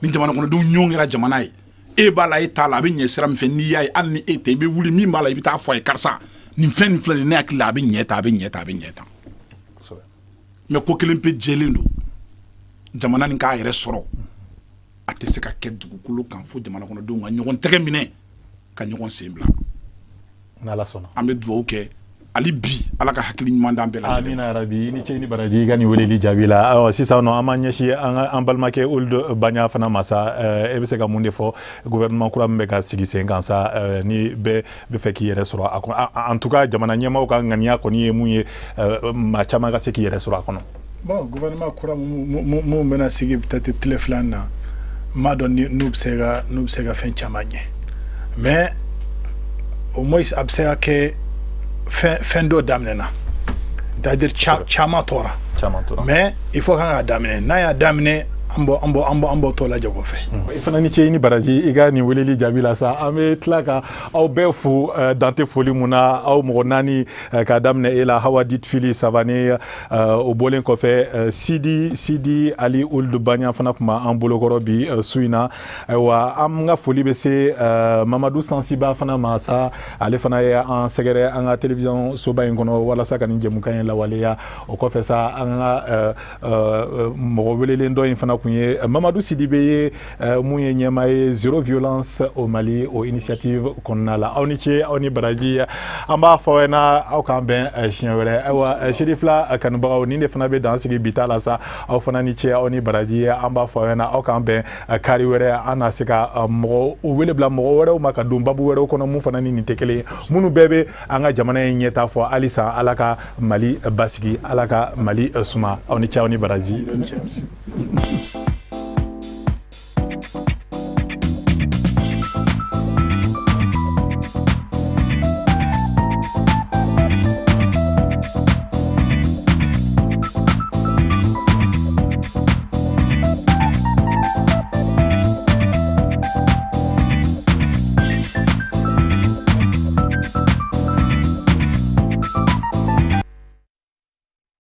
ni jamana kɔnɔdenw ɲɔgɔn kɛra jamana ye e b'a la e t'a la a bɛ ɲɛ sira min fɛ n'i y'a ye hali ni e tɛ i bɛ wuli min b'a la i bɛ taa fɔ a ye karisa nin fɛn nin filɛ nin ne hakili la a bɛ ɲɛ tan a bɛ ɲɛ tan a bɛ ɲɛ tan mais ko kelen pe jɛlen don jamana nin k'a yɛrɛ sɔrɔ a tɛ se ka kɛ dugukolo kan fo jamana kɔnɔdenw ka ɲɔgɔn tɛgɛ minɛ ka ɲɔgɔn sen bila n'Ala sɔnna an bɛ dugawu kɛ hali bi Ala ka hakili ɲuman d'an bɛɛ lajɛlen amina rabi ni ce ni baraji i ka nin weleli jaabi la sisan nɔ an b'an ɲɛsin an balimakɛ Ould Bagna fana ma sa e bɛ se ka mun de fɔ gouvernement kura min bɛ ka sigi sen kan sa ni bɛɛ bɛ fɛ k'i yɛrɛ sɔrɔ a kɔnɔ en tout cas jamana ɲɛmaaw ka ŋaniya kɔni ye mun ye maa caman ka se k'i yɛrɛ sɔrɔ a kɔnɔ. Bon, gouvernement kura mun bɛna sigi peut-être tile fila na n m'a dɔn n'u bɛ se ka fɛn caman ɲɛ mais au moins a bɛ se ka kɛ fɛn dɔ daminɛna c'est-à-dire caman tora mais il faut kan k'a daminɛ n'a y'a daminɛ an b'o tɔ lajɛ kɔfɛ. I fana ni ce i ni baraji i ka nin weleli jaabi la sa an bɛ tila ka aw bɛɛ fo dan tɛ foli mun na aw mɔgɔ naani k'a daminɛ e la Hawa Dit Fili Savané o bɔlen kɔfɛ Sidi Ali Ould Bagna fana tun b'an bolokɔrɔ bi su in na ayiwa an ka foli bɛ se Mamadu Sansiba fana ma sa ale fana ye an sɛgɛrɛ an ka télévision soba in kɔnɔ walasa ka nin jɛmukan in lawaleya o kɔfɛ sa an ka mɔgɔ welelen dɔ in fana Mamadou Sidibe ye mun ye ɲɛmaa ye zéro violence au Mali o initiative kɔnɔna la aw ni ce aw ni baraji an b'a fɔ aw ɲɛna aw k'an bɛn siɲɛ wɛrɛ ayiwa Serifila kanubagaw nin de fana bɛ dan sigi bi ta la sa aw fana ni ce aw ni baraji an b'a fɔ aw ɲɛna aw k'an bɛn kari wɛrɛ an na se ka mɔgɔ wele bila mɔgɔ wɛrɛw ma ka don babu wɛrɛw kɔnɔ mun fana ni nin tɛ kelen ye minnu bɛɛ bɛ an ka jamana in ɲɛta fɔ halisa Ala ka Mali basigi Ala ka Mali suma aw ni ce aw ni baraji.